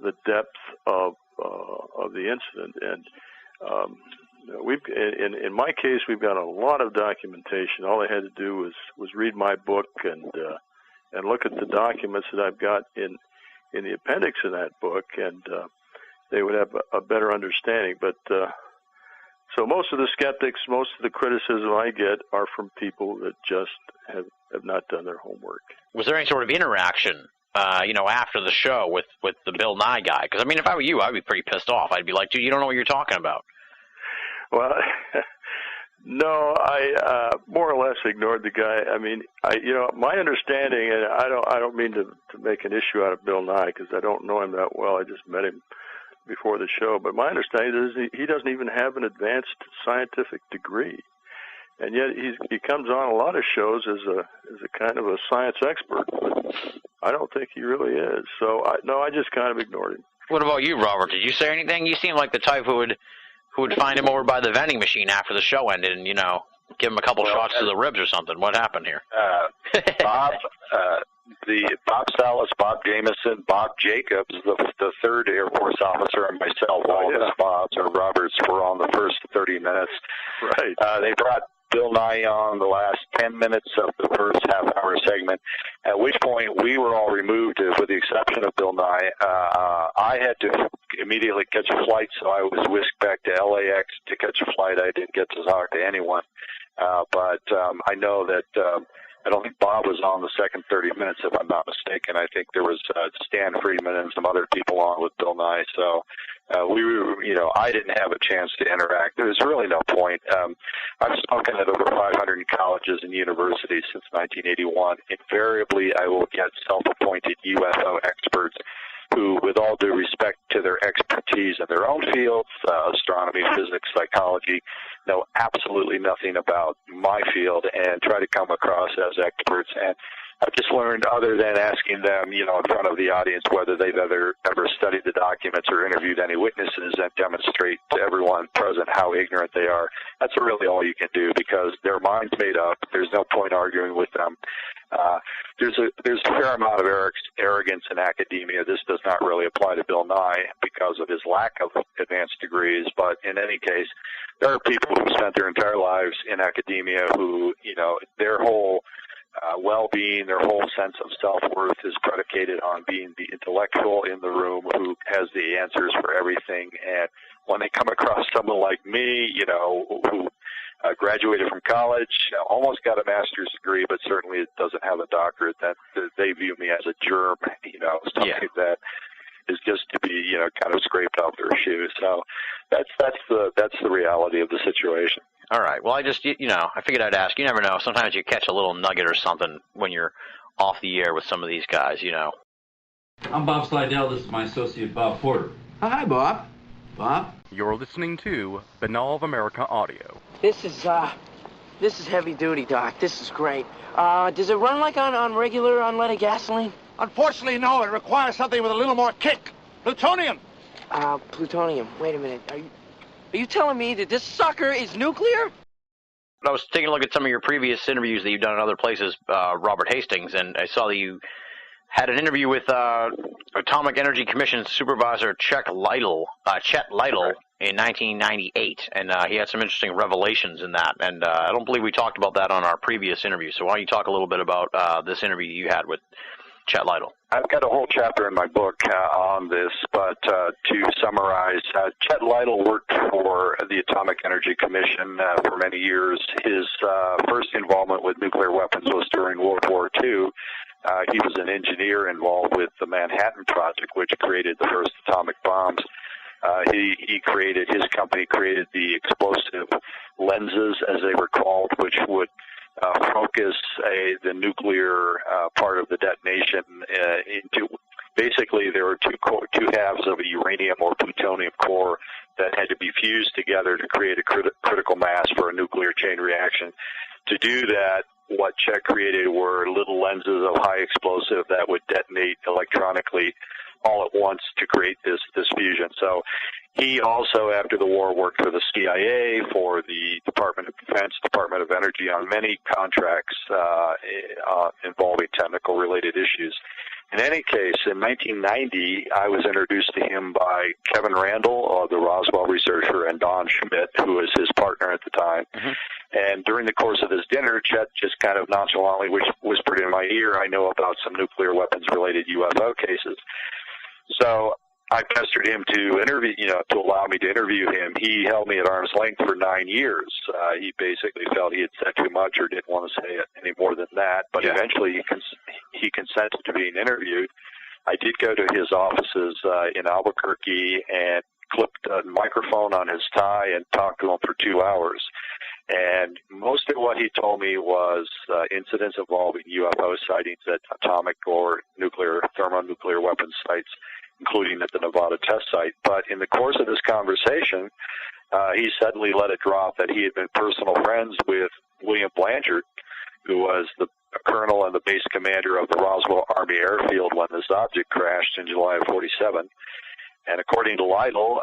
the depth of the incident. And in my case, we've got a lot of documentation. All I had to do was read my book and look at the documents that I've got in the appendix of that book, and they would have a better understanding. But so most of the skeptics, most of the criticism I get are from people that just have not done their homework. Was there any sort of interaction, after the show with the Bill Nye guy? Because, I mean, if I were you, I'd be pretty pissed off. I'd be like, dude, you don't know what you're talking about. Well, no, I more or less ignored the guy. I mean, my understanding, and I don't mean to make an issue out of Bill Nye because I don't know him that well. I just met him before the show. But my understanding is he doesn't even have an advanced scientific degree, and yet he comes on a lot of shows as a kind of a science expert. But I don't think he really is. So I just kind of ignored him. What about you, Robert? Did you say anything? You seem like the type who would find him over by the vending machine after the show ended and, Give him a couple shots to the ribs or something. What happened here? Bob Salas, Bob Jameson, Bob Jacobs, the third Air Force officer, and myself, all of us Bobs or Roberts, were on the first 30 minutes. Right. They brought Bill Nye on the last 10 minutes of the first half-hour segment, at which point we were all removed, with the exception of Bill Nye. I had to immediately catch a flight, so I was whisked back to LAX to catch a flight. I didn't get to talk to anyone. But I know that I don't think Bob was on the second 30 minutes, if I'm not mistaken. I think there was Stan Friedman and some other people on with Bill Nye. So we were, I didn't have a chance to interact. There was really no point. I've spoken at over 500 colleges and universities since 1981. Invariably, I will get self-appointed UFO experts who, with all due respect to their expertise in their own fields, astronomy, physics, psychology, know absolutely nothing about my field and try to come across as experts. And I've just learned, other than asking them, in front of the audience, whether they've ever studied the documents or interviewed any witnesses and demonstrate to everyone present how ignorant they are. That's really all you can do, because their mind's made up. There's no point arguing with them. There's a fair amount of arrogance in academia. This does not really apply to Bill Nye because of his lack of advanced degrees, but in any case, there are people who spent their entire lives in academia who, their whole well-being, their whole sense of self-worth is predicated on being the intellectual in the room who has the answers for everything. And when they come across someone like me, who graduated from college, almost got a master's degree, but certainly doesn't have a doctorate, that they view me as a germ, something that is just to be, kind of scraped off their shoes. So that's the reality of the situation. All right. Well, I just, I figured I'd ask. You never know. Sometimes you catch a little nugget or something when you're off the air with some of these guys, I'm Bob Slidell. This is my associate, Bob Porter. Hi, Bob. Bob? You're listening to Banal of America Audio. This is heavy duty, Doc. This is great. Does it run like on regular unleaded gasoline? Unfortunately, no. It requires something with a little more kick. Plutonium. Plutonium. Wait a minute. Are you telling me that this sucker is nuclear? I was taking a look at some of your previous interviews that you've done in other places, Robert Hastings, and I saw that you had an interview with Atomic Energy Commission Supervisor Chet Lytle in 1998, and he had some interesting revelations in that, and I don't believe we talked about that on our previous interview, so why don't you talk a little bit about this interview you had with Chet Lytle? I've got a whole chapter in my book on this, but to summarize, Chet Lytle worked for the Atomic Energy Commission for many years. His first involvement with nuclear weapons was during World War II. He was an engineer involved with the Manhattan Project, which created the first atomic bombs. His company created the explosive lenses, as they were called, which would focus the nuclear part of the detonation into. Basically, there were two halves of a uranium or plutonium core that had to be fused together to create a critical mass for a nuclear chain reaction. To do that, what Chet created were little lenses of high explosive that would detonate electronically all at once to create this fusion. So he also, after the war, worked for the CIA, for the Department of Defense, Department of Energy on many contracts involving technical-related issues. In any case, in 1990, I was introduced to him by Kevin Randall, the Roswell researcher, and Don Schmidt, who was his partner at the time. Mm-hmm. And during the course of this dinner, Chet just kind of nonchalantly whispered in my ear, I know about some nuclear weapons-related UFO cases. So I pestered him to allow me to interview him. He held me at arm's length for 9 years. He basically felt he had said too much or didn't want to say it any more than that. But eventually he consented to being interviewed. I did go to his offices in Albuquerque and clipped a microphone on his tie and talked to him for 2 hours. And most of what he told me was incidents involving UFO sightings at atomic or thermonuclear weapons sites, including at the Nevada test site. But in the course of this conversation, he suddenly let it drop that he had been personal friends with William Blanchard, who was the colonel and the base commander of the Roswell Army Airfield when this object crashed in July of 1947. And according to Lytle,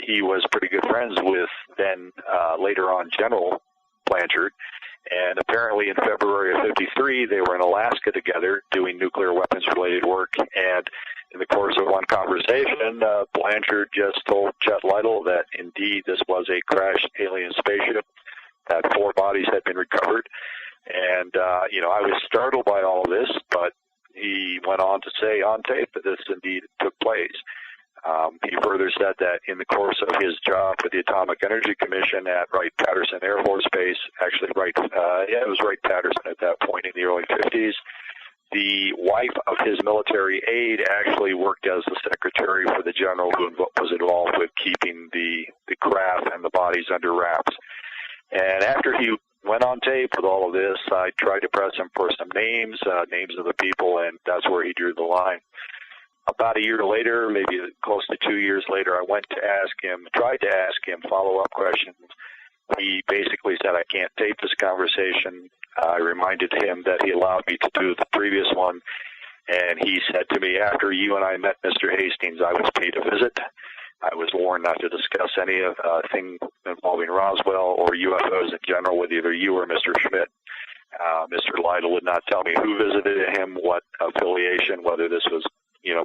he was pretty good friends with then later on General Blanchard. And apparently in February of 53, they were in Alaska together doing nuclear weapons-related work. And in the course of one conversation, Blanchard just told Chet Lytle that indeed this was a crashed alien spaceship, that 4 bodies had been recovered. And, I was startled by all of this, but he went on to say on tape that this indeed took place. He further said that in the course of his job with the Atomic Energy Commission at Wright-Patterson Air Force Base, actually it was Wright-Patterson at that point in the early 50s, the wife of his military aide actually worked as the secretary for the general who was involved with keeping the craft and the bodies under wraps. And after he went on tape with all of this, I tried to press him for some names of the people, and that's where he drew the line. About a year later, maybe close to 2 years later, I tried to ask him follow-up questions. He basically said, I can't tape this conversation. I reminded him that he allowed me to do the previous one, and he said to me, after you and I met Mr. Hastings, I was paid a visit. I was warned not to discuss any thing involving Roswell or UFOs in general with either you or Mr. Schmidt. Mr. Lytle would not tell me who visited him, what affiliation, whether this was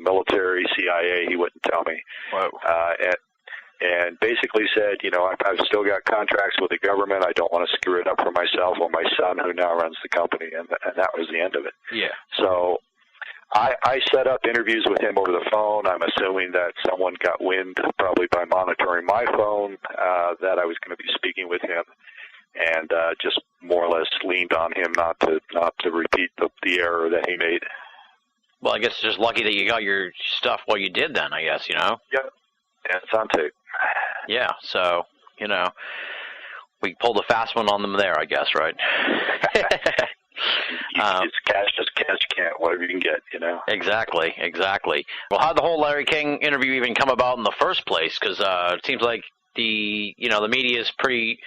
military, CIA, he wouldn't tell me. Wow. And basically said, I've still got contracts with the government. I don't want to screw it up for myself or my son who now runs the company. And that was the end of it. Yeah. So I set up interviews with him over the phone. I'm assuming that someone got wind, probably by monitoring my phone, that I was going to be speaking with him, and just more or less leaned on him not to repeat the error that he made. Well, I guess it's just lucky that you got your stuff while you did then, I guess, Yep. Yeah, it's on tape. Yeah, so, we pulled a fast one on them there, I guess, right? It's cash, just cash you can't, whatever you can get, Exactly. Well, how'd the whole Larry King interview even come about in the first place? Because it seems like the media is pretty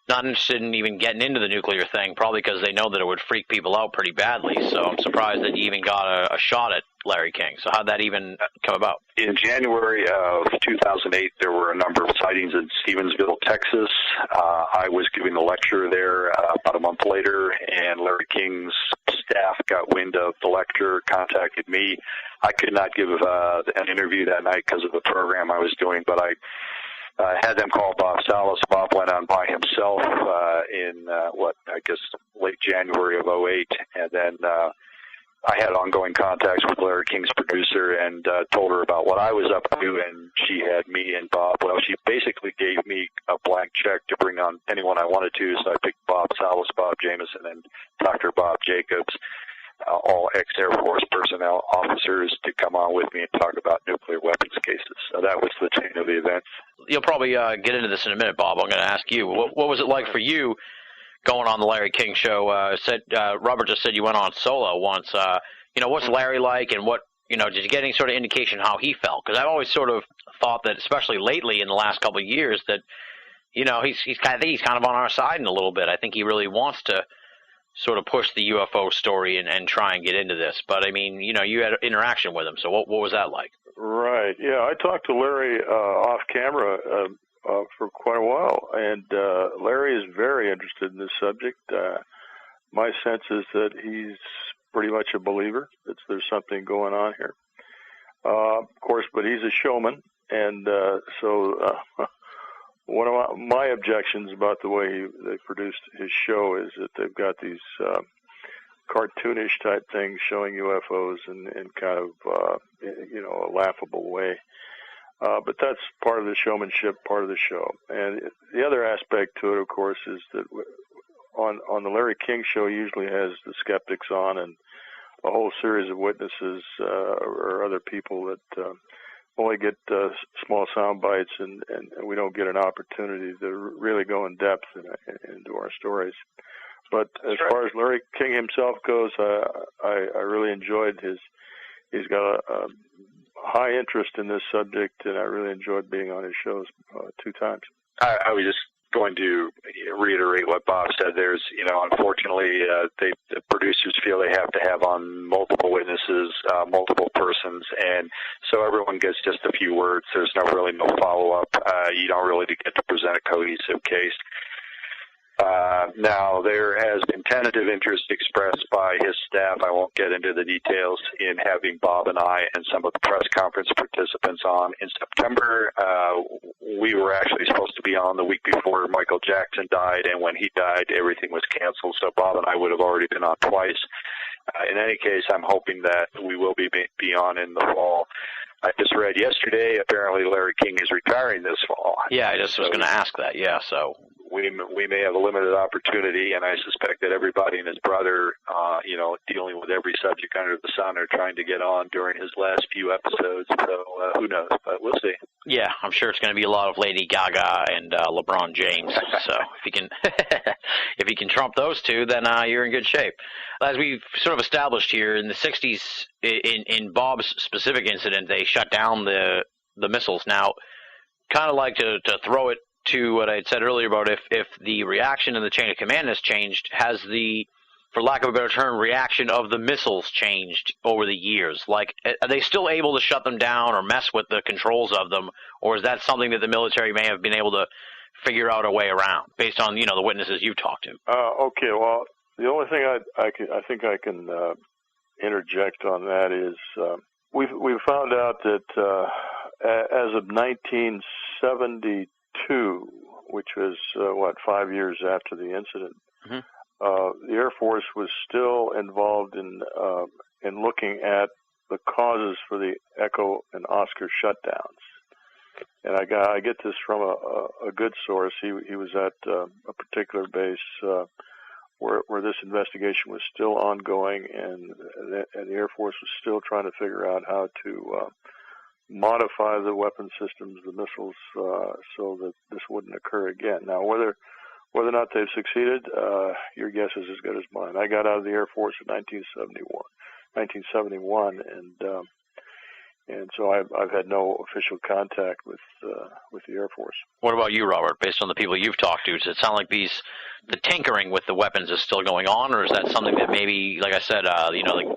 not interested in even getting into the nuclear thing, probably because they know that it would freak people out pretty badly. So I'm surprised that you even got a shot at Larry King. So how'd that even come about? In January of 2008, there were a number of sightings in Stevensville, Texas. I was giving a lecture there about a month later, and Larry King's staff got wind of the lecture, contacted me. I could not give an interview that night because of the program I was doing, but I had them call Bob Salas. Bob went on by himself in late January of 2008, and then I had ongoing contacts with Larry King's producer and told her about what I was up to, and she had me and Bob. Well, she basically gave me a blank check to bring on anyone I wanted to, so I picked Bob Salas, Bob Jameson, and Dr. Bob Jacobs, all ex-Air Force personnel officers, to come on with me and talk about nuclear weapons cases. So that was the chain of the events. You'll probably get into this in a minute, Bob. I'm going to ask you, what was it like for you going on the Larry King show? Robert just said you went on solo once. What's Larry like, and what, did you get any sort of indication how he felt? Because I've always sort of thought that, especially lately in the last couple of years, that, he's kind of on our side in a little bit. I think he really wants to sort of push the UFO story and try and get into this. But, I mean, you had interaction with him, so what was that like? Right. Yeah, I talked to Larry off camera for quite a while, and Larry is very interested in this subject. My sense is that he's pretty much a believer that there's something going on here. Of course, but he's a showman, and so one of my objections about the way they produced his show is that they've got these cartoonish type things showing UFOs in kind of a laughable way. But that's part of the showmanship, part of the show. And the other aspect to it, of course, is that on the Larry King show usually has the skeptics on and a whole series of witnesses or other people that only get small sound bites, and we don't get an opportunity to really go in depth into our stories. But as far as Larry King himself goes, I really enjoyed he's got a high interest in this subject, and I really enjoyed being on his shows 2 times. I was just going to reiterate what Bob said. There's, unfortunately, the producers feel they have to have on multiple witnesses, multiple persons, and so everyone gets just a few words. There's really no follow-up. You don't really get to present a cohesive case. Now, there has been tentative interest expressed by his staff. I won't get into the details in having Bob and I and some of the press conference participants on in September. We were actually supposed to be on the week before Michael Jackson died, and when he died, everything was canceled, so Bob and I would have already been on twice. In any case, I'm hoping that we will be on in the fall. I just read yesterday, apparently Larry King is retiring this fall. Yeah, I just was going to ask that, yeah, so... We may have a limited opportunity, and I suspect that everybody and his brother, dealing with every subject under the sun, are trying to get on during his last few episodes. So who knows? But we'll see. Yeah, I'm sure it's going to be a lot of Lady Gaga and LeBron James. So if he can trump those two, then you're in good shape. As we've sort of established here, in the '60s, in Bob's specific incident, they shut down the missiles. Now, kind of like to throw it to what I had said earlier about if the reaction in the chain of command has changed, has the, for lack of a better term, reaction of the missiles changed over the years? Like, are they still able to shut them down or mess with the controls of them, or is that something that the military may have been able to figure out a way around based on, the witnesses you've talked to? Okay, well, the only thing I think I can interject on that is we've found out that as of 1972, which was 5 years after the incident, the Air Force was still involved in looking at the causes for the Echo and Oscar shutdowns. And I get this from a good source. He was at a particular base where this investigation was still ongoing, and the Air Force was still trying to figure out how to modify the weapon systems, the missiles, so that this wouldn't occur again. Now, whether or not they've succeeded, your guess is as good as mine. I got out of the Air Force in 1971, and so I've had no official contact with the Air Force. What about you, Robert? Based on the people you've talked to, does it sound like the tinkering with the weapons is still going on, or is that something that maybe, like I said,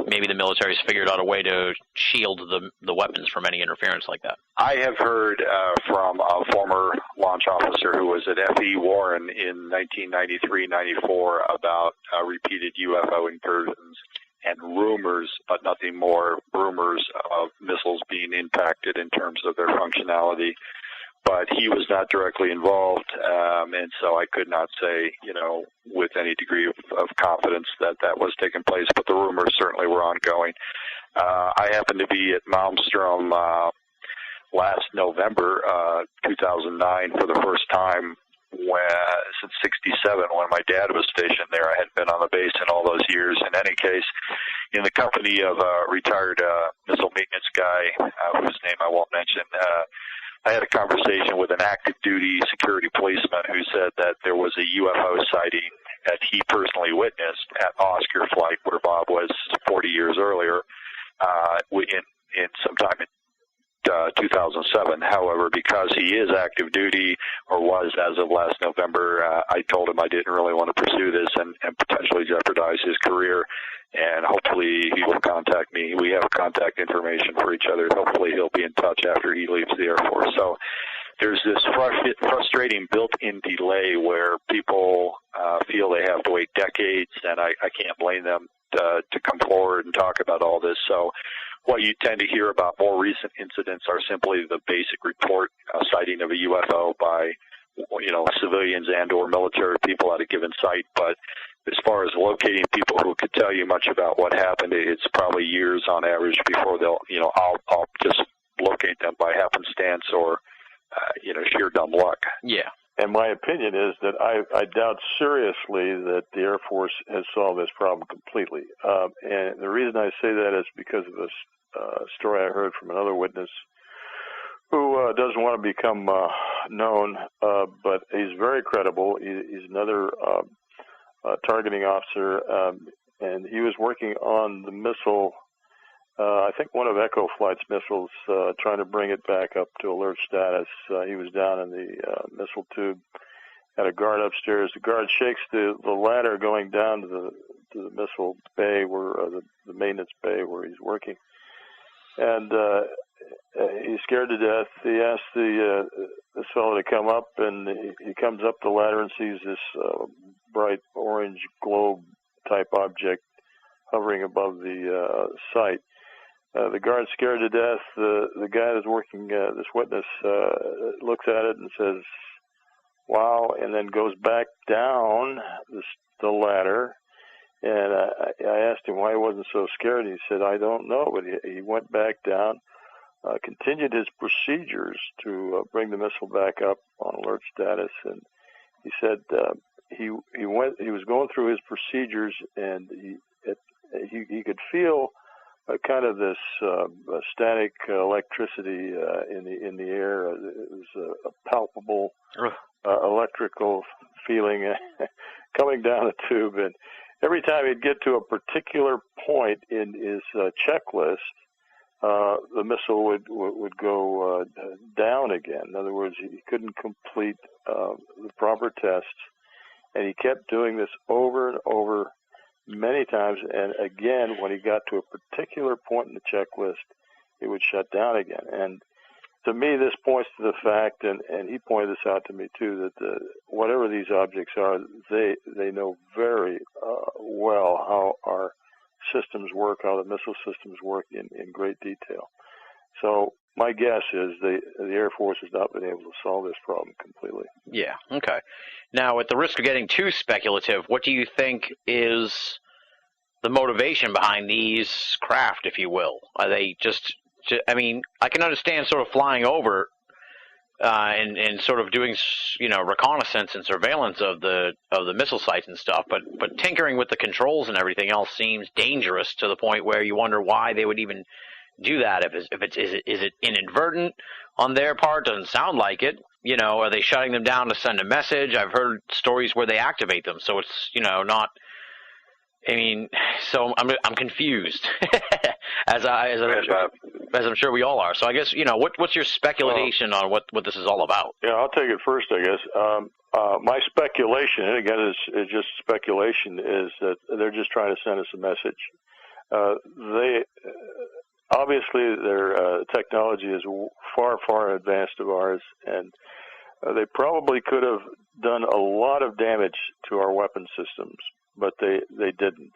maybe the military's figured out a way to shield the weapons from any interference like that? I have heard from a former launch officer who was at F.E. Warren in 1993-94 about repeated UFO incursions and rumors, but nothing more, rumors of missiles being impacted in terms of their functionality. But he was not directly involved, and so I could not say, with any degree of confidence that was taking place, but the rumors certainly were ongoing. I happened to be at Malmstrom last November, 2009, for the first time since '67, when my dad was stationed there. I hadn't been on the base in all those years. In any case, in the company of a retired missile maintenance guy, whose name I won't mention, I had a conversation with an active duty security policeman who said that there was a UFO sighting that he personally witnessed at Oscar Flight, where Bob was 40 years earlier, in sometime in 2007. However, because he is active duty, or was as of last November, I told him I didn't really want to pursue this and potentially jeopardize his career, and hopefully he will contact me. We have contact information for each other. Hopefully he'll be in touch after he leaves the Air Force. So there's this frustrating built-in delay where people feel they have to wait decades, and I can't blame them to come forward and talk about all this. So what you tend to hear about more recent incidents are simply the basic report, sighting of a UFO by, civilians and or military people at a given site. But as far as locating people who could tell you much about what happened, it's probably years on average before they'll, I'll just locate them by happenstance or, sheer dumb luck. Yeah. And my opinion is that I doubt seriously that the Air Force has solved this problem completely. And the reason I say that is because of a story I heard from another witness who doesn't want to become known, but he's very credible. He's another targeting officer, and he was working on the missile, I think one of Echo Flight's missiles, trying to bring it back up to alert status. He was down in the missile tube, had a guard upstairs. The guard shakes the ladder going down to the missile bay, where the maintenance bay where he's working, and he's scared to death. He asks this fellow to come up, and he comes up the ladder and sees this bright orange globe-type object hovering above the site. The guard's scared to death. The guy that's working, this witness, looks at it and says, "Wow," and then goes back down the ladder. And I asked him why he wasn't so scared. He said, "I don't know," but he went back down, continued his procedures to bring the missile back up on alert status, and he said he was going through his procedures, and he could feel kind of this static electricity in the air. It was a palpable electrical feeling coming down the tube, and every time he'd get to a particular point in his checklist, the missile would go down again. In other words, he couldn't complete the proper tests, and he kept doing this over and over many times. And again, when he got to a particular point in the checklist, it would shut down again. And to me, this points to the fact, and he pointed this out to me too, that whatever these objects are, they know very well how our systems work, how the missile systems work in great detail. So my guess is the Air Force has not been able to solve this problem completely. Yeah, okay. Now, at the risk of getting too speculative, what do you think is the motivation behind these craft, if you will? Are they just I mean, I can understand sort of flying over and sort of doing, reconnaissance and surveillance of the missile sites and stuff, but tinkering with the controls and everything else seems dangerous to the point where you wonder why they would even do that. Is it inadvertent on their part? Doesn't sound like it. Are they shutting them down to send a message? I've heard stories where they activate them, so it's not. I mean, so I'm confused, as I'm sure we all are. So I guess what's your speculation on what this is all about? Yeah, I'll take it first, I guess. My speculation, and again, it's just speculation, is that they're just trying to send us a message. They obviously their technology is far, far advanced of ours, and they probably could have done a lot of damage to our weapon systems, but they didn't.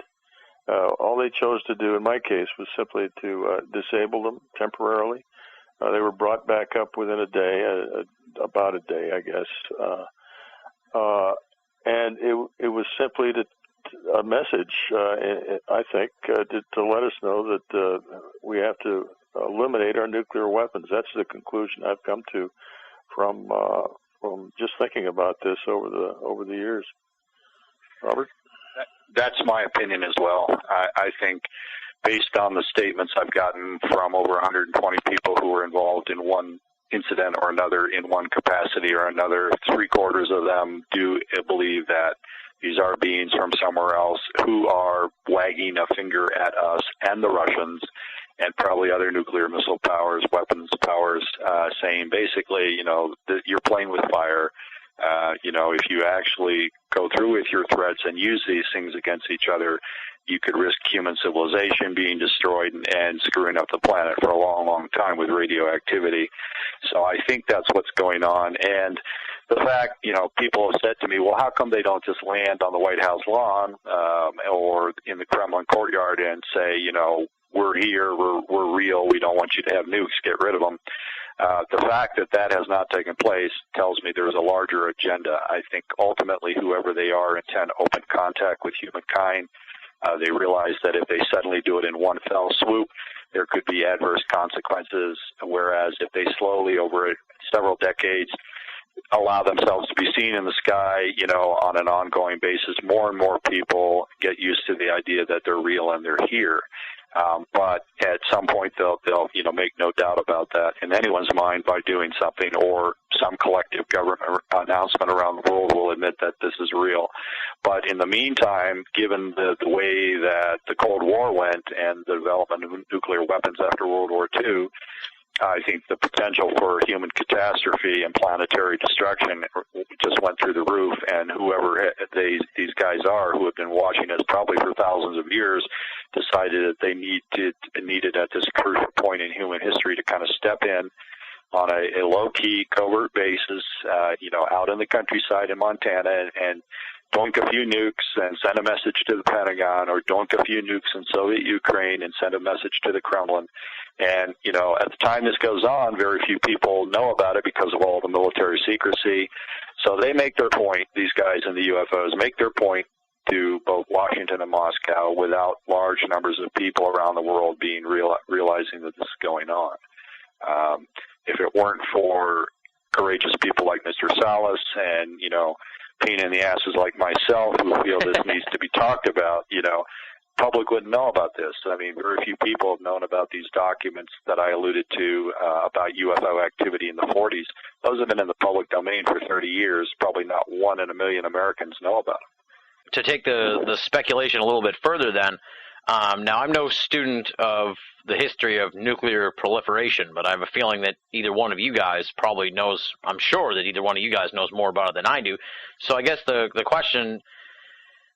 All they chose to do in my case was simply to disable them temporarily. They were brought back up within a day, about a day, I guess. And it was simply a message, I think, to let us know that we have to eliminate our nuclear weapons. That's the conclusion I've come to from just thinking about this over the years. Robert? That's my opinion as well. I think based on the statements I've gotten from over 120 people who were involved in one incident or another in one capacity or another, 3/4 of them do believe that these are beings from somewhere else who are wagging a finger at us and the Russians and probably other nuclear missile powers, weapons powers, saying basically, that you're playing with fire. If you actually go through with your threats and use these things against each other, you could risk human civilization being destroyed and screwing up the planet for a long, long time with radioactivity. So I think that's what's going on. And the fact, people have said to me, well, how come they don't just land on the White House lawn or in the Kremlin courtyard and say, we're here, we're real, we don't want you to have nukes, get rid of them. The fact that has not taken place tells me there's a larger agenda. I think ultimately whoever they are intend open contact with humankind. They realize that if they suddenly do it in one fell swoop, there could be adverse consequences, whereas if they slowly over several decades allow themselves to be seen in the sky, on an ongoing basis, more and more people get used to the idea that they're real and they're here. But at some point they'll make no doubt about that in anyone's mind by doing something, or some collective government announcement around the world will admit that this is real. But in the meantime, given the way that the Cold War went and the development of nuclear weapons after World War II, I think the potential for human catastrophe and planetary destruction just went through the roof, and whoever these guys are who have been watching us probably for thousands of years decided that they needed at this crucial point in human history to kind of step in on a low-key, covert basis, out in the countryside in Montana and doink a few nukes and send a message to the Pentagon, or doink a few nukes in Soviet Ukraine and send a message to the Kremlin. And, at the time this goes on, very few people know about it because of all the military secrecy. So they make their point, these guys in the UFOs make their point to both Washington and Moscow without large numbers of people around the world realizing that this is going on. If it weren't for courageous people like Mr. Salas and, pain in the asses like myself who feel this needs to be talked about, public wouldn't know about this. I mean, very few people have known about these documents that I alluded to about UFO activity in the 40s. Those have been in the public domain for 30 years. Probably not 1 in a million Americans know about them. To take the speculation a little bit further then, now I'm no student of the history of nuclear proliferation, but I have a feeling that either one of you guys probably knows, I'm sure that either one of you guys knows more about it than I do. So I guess the question,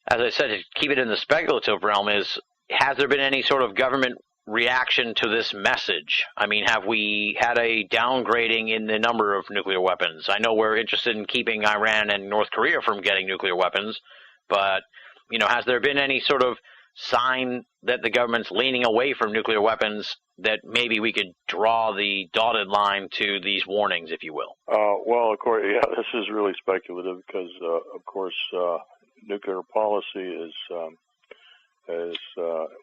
as I said, to keep it in the speculative realm is, has there been any sort of government reaction to this message? I mean, have we had a downgrading in the number of nuclear weapons? I know we're interested in keeping Iran and North Korea from getting nuclear weapons, but, has there been any sort of sign that the government's leaning away from nuclear weapons that maybe we could draw the dotted line to these warnings, if you will? Well, of course, this is really speculative because, of course, nuclear policy is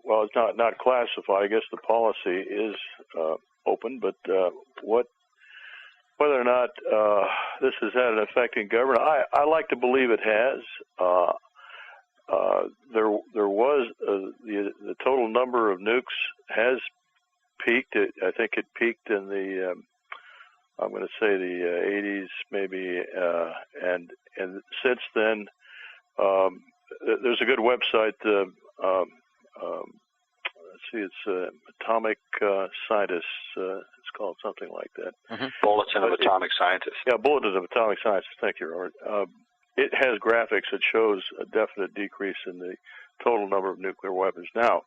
well, it's not classified. I guess the policy is open, but whether or not this has had an effect in government, I like to believe it has. There was the total number of nukes has peaked. I think it peaked in the I'm going to say the 80s maybe, and since then there's a good website. Let's see, it's Atomic Scientists. It's called something like that. Mm-hmm. Bulletin of Atomic Scientists. Yeah, Bulletin of Atomic Scientists. Thank you, Robert. It has graphics that shows a definite decrease in the total number of nuclear weapons. Now,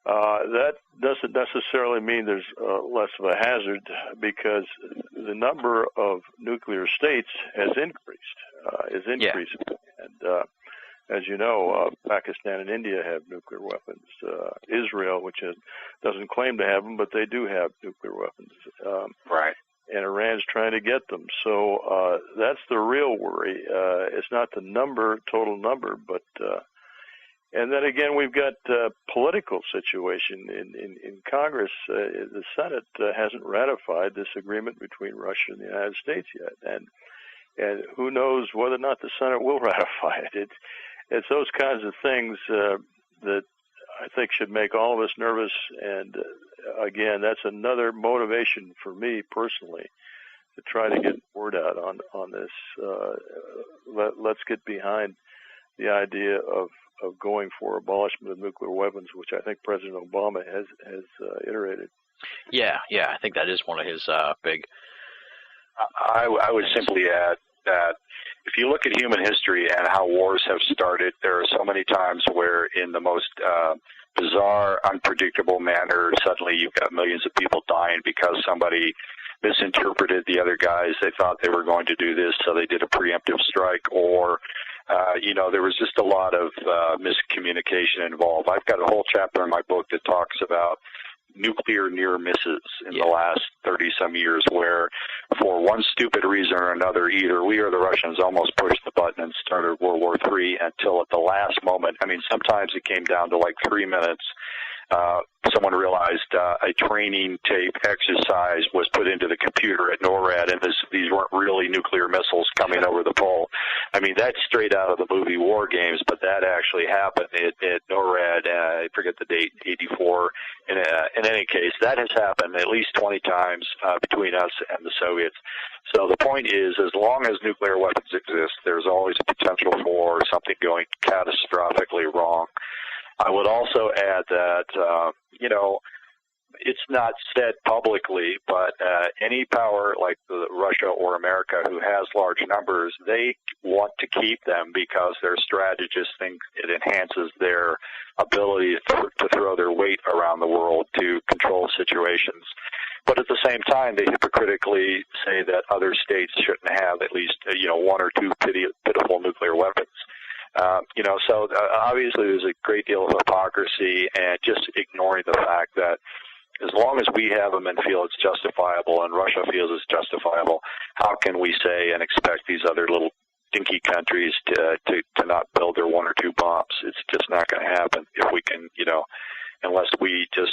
that doesn't necessarily mean there's less of a hazard because the number of nuclear states has increased, Yeah. And as you know, Pakistan and India have nuclear weapons. Israel, which doesn't claim to have them, but they do have nuclear weapons. Right. And Iran's trying to get them. So that's the real worry. It's not the total number, but and then again, we've got political situation in Congress. The Senate hasn't ratified this agreement between Russia and the United States yet, and who knows whether or not the Senate will ratify it. It's those kinds of things that I think should make all of us nervous. And again, that's another motivation for me personally to try to get word out on this. Let's get behind the idea of going for abolishment of nuclear weapons, which I think President Obama has iterated. Yeah, I think that is one of his big. I would simply add that if you look at human history and how wars have started, there are so many times where in the most bizarre, unpredictable manner, suddenly you've got millions of people dying because somebody misinterpreted the other guys. They thought they were going to do this, so they did a preemptive strike, or there was just a lot of miscommunication involved. I've got a whole chapter in my book that talks about nuclear near misses in the last 30-some years, where for one stupid reason or another, either we or the Russians almost pushed the button and started World War III until at the last moment. I mean, sometimes it came down to like 3 minutes. Someone realized a training tape exercise was put into the computer at NORAD, and these weren't really nuclear missiles coming over the pole. I mean, that's straight out of the movie War Games, but that actually happened at NORAD. I forget the date, 84. In any case, that has happened at least 20 times between us and the Soviets. So the point is, as long as nuclear weapons exist, there's always a potential for something going catastrophically wrong. I would also add that, it's not said publicly, but any power like Russia or America who has large numbers, they want to keep them because their strategists think it enhances their ability to throw their weight around the world to control situations. But at the same time, they hypocritically say that other states shouldn't have at least, one or two pitiful nuclear weapons. So obviously there's a great deal of hypocrisy and just ignoring the fact that as long as we have them and feel it's justifiable and Russia feels it's justifiable, how can we say and expect these other little dinky countries to not build their one or two bombs? It's just not going to happen if we can, unless we just,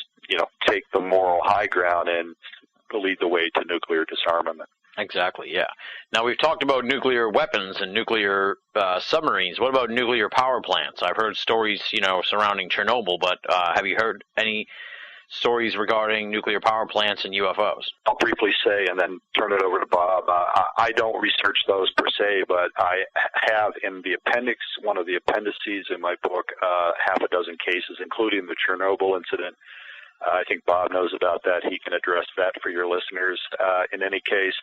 take the moral high ground and lead the way to nuclear disarmament. Exactly, yeah. Now, we've talked about nuclear weapons and nuclear submarines. What about nuclear power plants? I've heard stories, surrounding Chernobyl, but have you heard any stories regarding nuclear power plants and UFOs? I'll briefly say and then turn it over to Bob. I don't research those per se, but I have in the appendix, one of the appendices in my book, half a dozen cases, including the Chernobyl incident. I think Bob knows about that. He can address that for your listeners. In any case,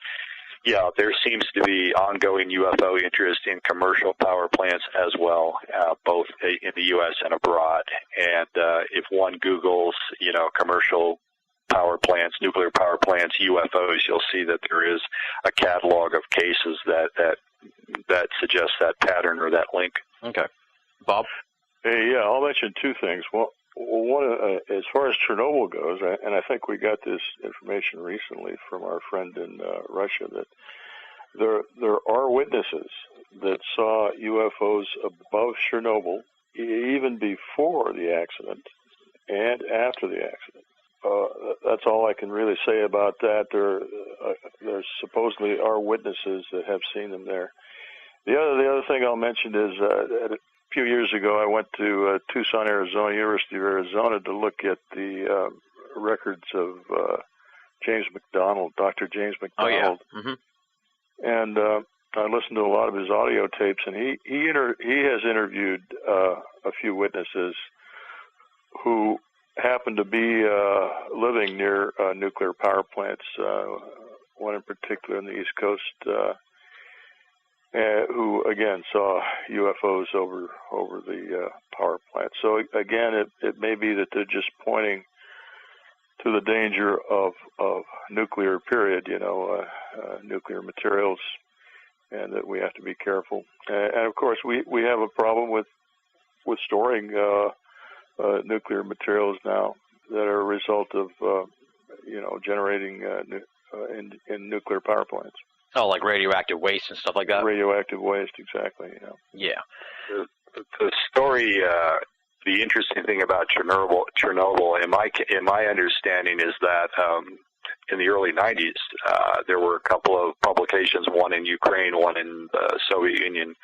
yeah, there seems to be ongoing UFO interest in commercial power plants as well, both in the U.S. and abroad. And if one Googles, commercial power plants, nuclear power plants, UFOs, you'll see that there is a catalog of cases that suggests that pattern or that link. Okay. Bob? Hey, yeah, I'll mention two things. Well, one, as far as Chernobyl goes, and I think we got this information recently from our friend in Russia, that there are witnesses that saw UFOs above Chernobyl even before the accident and after the accident. That's all I can really say about that. There supposedly are witnesses that have seen them there. The other thing I'll mention is a few years ago I went to Tucson, Arizona, University of Arizona, to look at the records of James McDonald, Dr. James McDonald. Oh, yeah. Mm-hmm. And I listened to a lot of his audio tapes, and he has interviewed a few witnesses who happen to be living near nuclear power plants, one in particular on the East Coast, who, again, saw UFOs over the power plant. So, again, it may be that they're just pointing to the danger of nuclear, period, nuclear materials, and that we have to be careful. And, of course, we have a problem with storing nuclear materials now that are a result of, generating in nuclear power plants. Oh, like radioactive waste and stuff like that? Radioactive waste, exactly, Yeah. The story, the interesting thing about Chernobyl, in my understanding, is that in the early 90s, there were a couple of publications, one in Ukraine, one in the Soviet Union,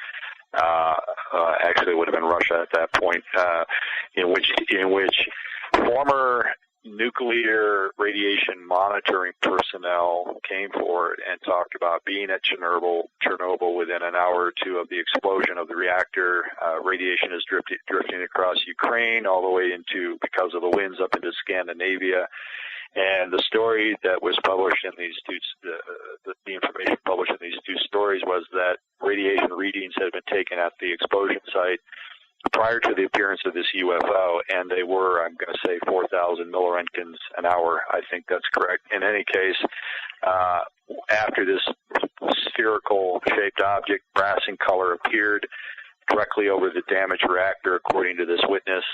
actually it would have been Russia at that point, in which former nuclear radiation monitoring personnel came forward and talked about being at Chernobyl within an hour or two of the explosion of the reactor. Radiation is drifting across Ukraine all the way into, because of the winds, up into Scandinavia. And the story that was published in these two, the information published in these two stories was that radiation readings had been taken at the explosion site prior to the appearance of this UFO, and they were, I'm going to say, 4,000 milliroentgens an hour. I think that's correct. In any case, after this spherical-shaped object, brass in color, appeared directly over the damaged reactor, according to this witness,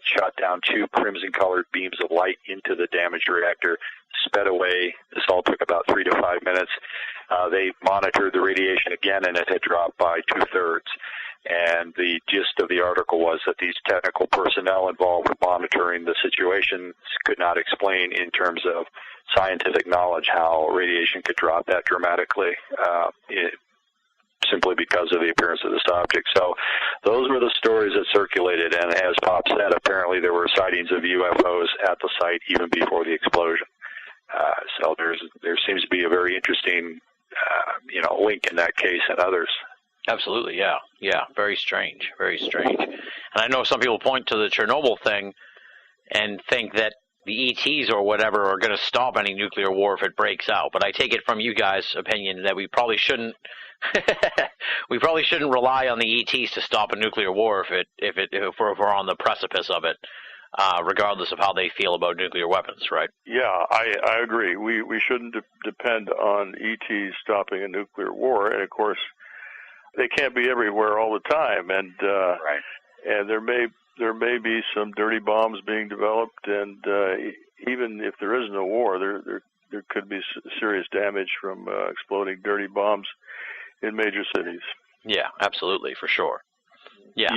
shot down two crimson-colored beams of light into the damaged reactor, sped away. This all took about 3 to 5 minutes. They monitored the radiation again, and it had dropped by 2/3. And the gist of the article was that these technical personnel involved with monitoring the situation could not explain in terms of scientific knowledge how radiation could drop that dramatically, simply because of the appearance of this object. So those were the stories that circulated, and as Bob said, apparently there were sightings of UFOs at the site even before the explosion. So there seems to be a very interesting link in that case and others. Absolutely, yeah. Yeah, very strange, very strange. And I know some people point to the Chernobyl thing and think that the ETs or whatever are going to stop any nuclear war if it breaks out. But I take it from you guys' opinion that we probably shouldn't rely on the ETs to stop a nuclear war if we're on the precipice of it, regardless of how they feel about nuclear weapons, right? Yeah, I agree. We shouldn't depend on ETs stopping a nuclear war, and of course, they can't be everywhere all the time, and Right. And there may be some dirty bombs being developed, and even if there is no war, there could be serious damage from exploding dirty bombs in major cities. Yeah, absolutely, for sure. Yeah.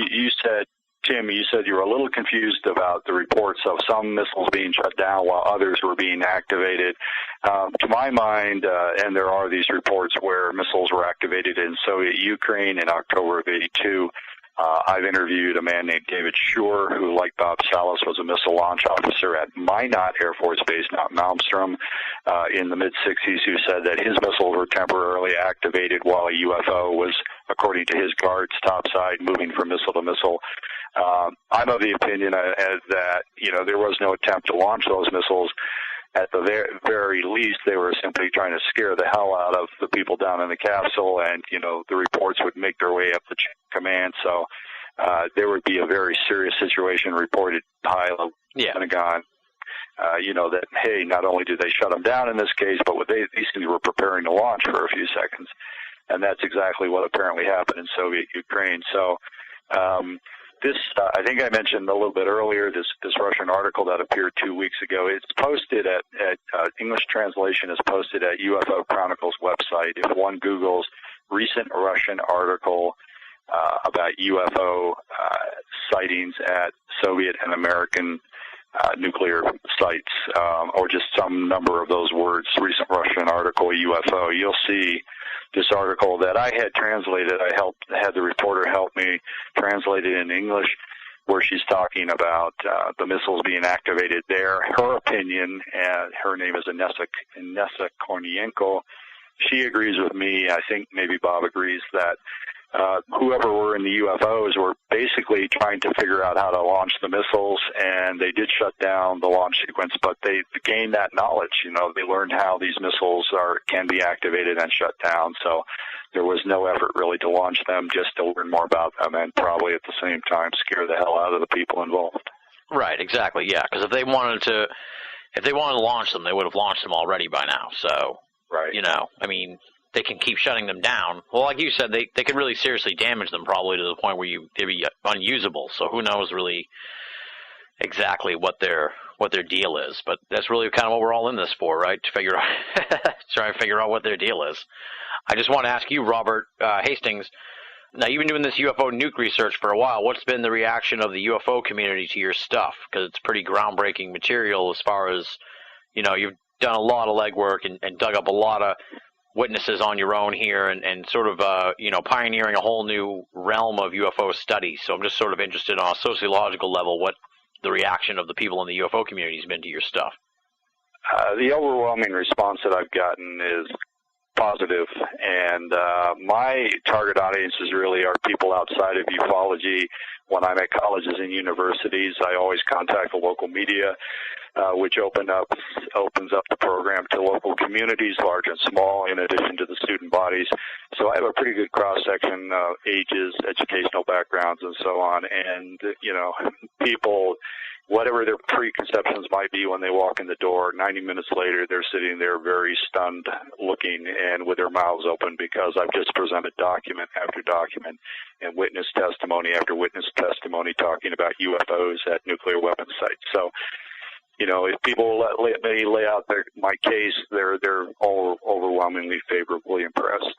Tim, you said you were a little confused about the reports of some missiles being shut down while others were being activated. To my mind, and there are these reports where missiles were activated in Soviet Ukraine in October of '82. I've interviewed a man named David Schur, who, like Bob Salas, was a missile launch officer at Minot Air Force Base, not Malmstrom, in the mid-'60s, who said that his missiles were temporarily activated while a UFO was, according to his guards, topside, moving from missile to missile. I'm of the opinion that, there was no attempt to launch those missiles. At the very least, they were simply trying to scare the hell out of the people down in the capsule, and, the reports would make their way up the chain of command. So there would be a very serious situation reported high level Pentagon, that, hey, not only did they shut them down in this case, but these things were preparing to launch for a few seconds. And that's exactly what apparently happened in Soviet Ukraine. So this, I think I mentioned a little bit earlier, this Russian article that appeared 2 weeks ago. It's posted at English translation is posted at UFO Chronicles website. If one Googles recent Russian article about UFO sightings at Soviet and American nuclear sites, or just some number of those words, recent Russian article UFO, you'll see this article that I had translated. I had the reporter help me translate it in English, where she's talking about the missiles being activated there. Her opinion, and her name is Inessa Kornienko, she agrees with me. I think maybe Bob agrees that whoever were in the UFOs were basically trying to figure out how to launch the missiles, and they did shut down the launch sequence, but they gained that knowledge. They learned how these missiles can be activated and shut down, so there was no effort really to launch them, just to learn more about them and probably at the same time scare the hell out of the people involved. Right, exactly, yeah, because if they wanted to launch them, they would have launched them already by now, so, right. They can keep shutting them down. Well, like you said, they could really seriously damage them, probably to the point where they'd be unusable. So who knows really exactly what their deal is. But that's really kind of what we're all in this for, right? To try and figure out what their deal is. I just want to ask you, Robert Hastings, now you've been doing this UFO nuke research for a while. What's been the reaction of the UFO community to your stuff? Because it's pretty groundbreaking material as far as, you've done a lot of legwork and dug up a lot of witnesses on your own here and sort of, pioneering a whole new realm of UFO studies. So I'm just sort of interested on a sociological level what the reaction of the people in the UFO community has been to your stuff. The overwhelming response that I've gotten is positive, and my target audiences really are people outside of ufology. When I'm at colleges and universities, I always contact the local media, which opens up the program to local communities, large and small, in addition to the student bodies. So I have a pretty good cross-section of ages, educational backgrounds, and so on. And, people, whatever their preconceptions might be when they walk in the door, 90 minutes later, they're sitting there very stunned looking and with their mouths open, because I've just presented document after document and witness testimony after witness testimony talking about UFOs at nuclear weapons sites. So, if people let me lay out my case, they're all overwhelmingly favorably impressed.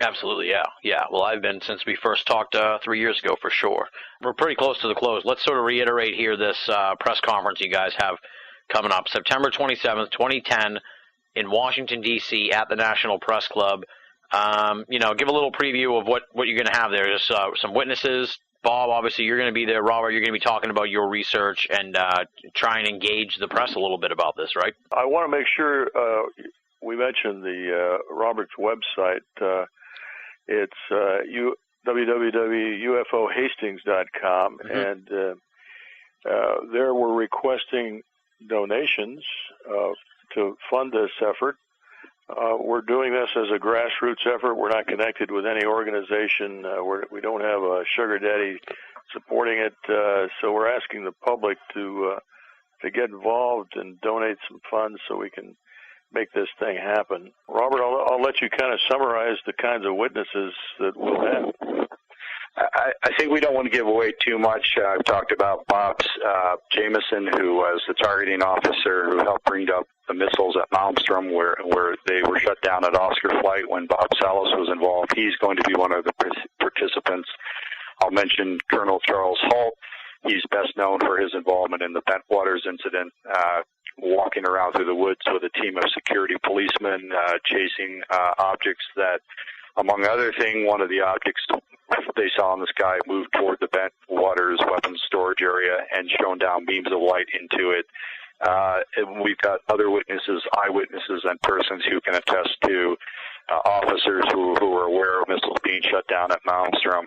Absolutely, yeah. Well, I've been since we first talked 3 years ago, for sure. We're pretty close to the close. Let's sort of reiterate here this press conference you guys have coming up, September 27th, 2010, in Washington, D.C., at the National Press Club. Give a little preview of what you're going to have there. There's some witnesses. Bob, obviously, you're going to be there. Robert, you're going to be talking about your research and try and engage the press a little bit about this, right? I want to make sure we mention the Robert's website. It's www.ufohastings.com, and there we're requesting donations to fund this effort. We're doing this as a grassroots effort. We're not connected with any organization. We don't have a sugar daddy supporting it. So we're asking the public to get involved and donate some funds so we can make this thing happen. Robert, I'll let you kind of summarize the kinds of witnesses that we'll have. I think we don't want to give away too much. I've talked about Bob Jameson, who was the targeting officer who helped bring up the missiles at Malmstrom, where they were shut down at Oscar Flight when Bob Salas was involved. He's going to be one of the participants. I'll mention Colonel Charles Holt. He's best known for his involvement in the Bentwaters incident, walking around through the woods with a team of security policemen, chasing objects that, among other things, one of the objects they saw in the sky moved toward the Bentwaters weapons storage area and shone down beams of light into it. And we've got other witnesses, eyewitnesses, and persons who can attest to officers who were aware of missiles being shut down at Malmstrom.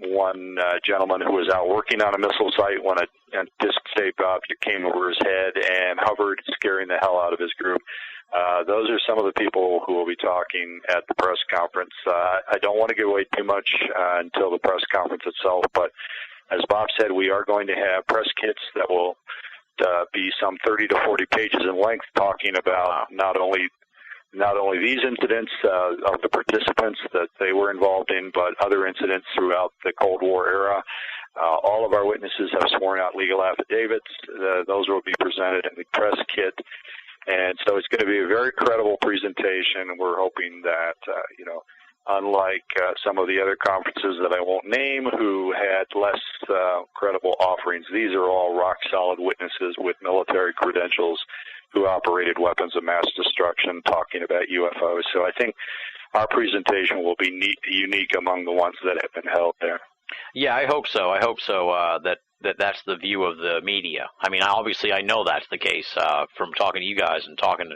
One gentleman who was out working on a missile site when a disc-shaped object came over his head and hovered, scaring the hell out of his group. Those are some of the people who will be talking at the press conference. I don't want to give away too much until the press conference itself, but as Bob said, we are going to have press kits that will be some 30 to 40 pages in length, talking about not only these incidents of the participants that they were involved in, but other incidents throughout the Cold War era. All of our witnesses have sworn out legal affidavits. Those will be presented in the press kit. And so it's going to be a very credible presentation, and we're hoping that, unlike some of the other conferences that I won't name who had less credible offerings, these are all rock-solid witnesses with military credentials who operated weapons of mass destruction, talking about UFOs. So I think our presentation will be unique among the ones that have been held there. Yeah, I hope so. I hope so that's the view of the media. I mean, obviously I know that's the case from talking to you guys and talking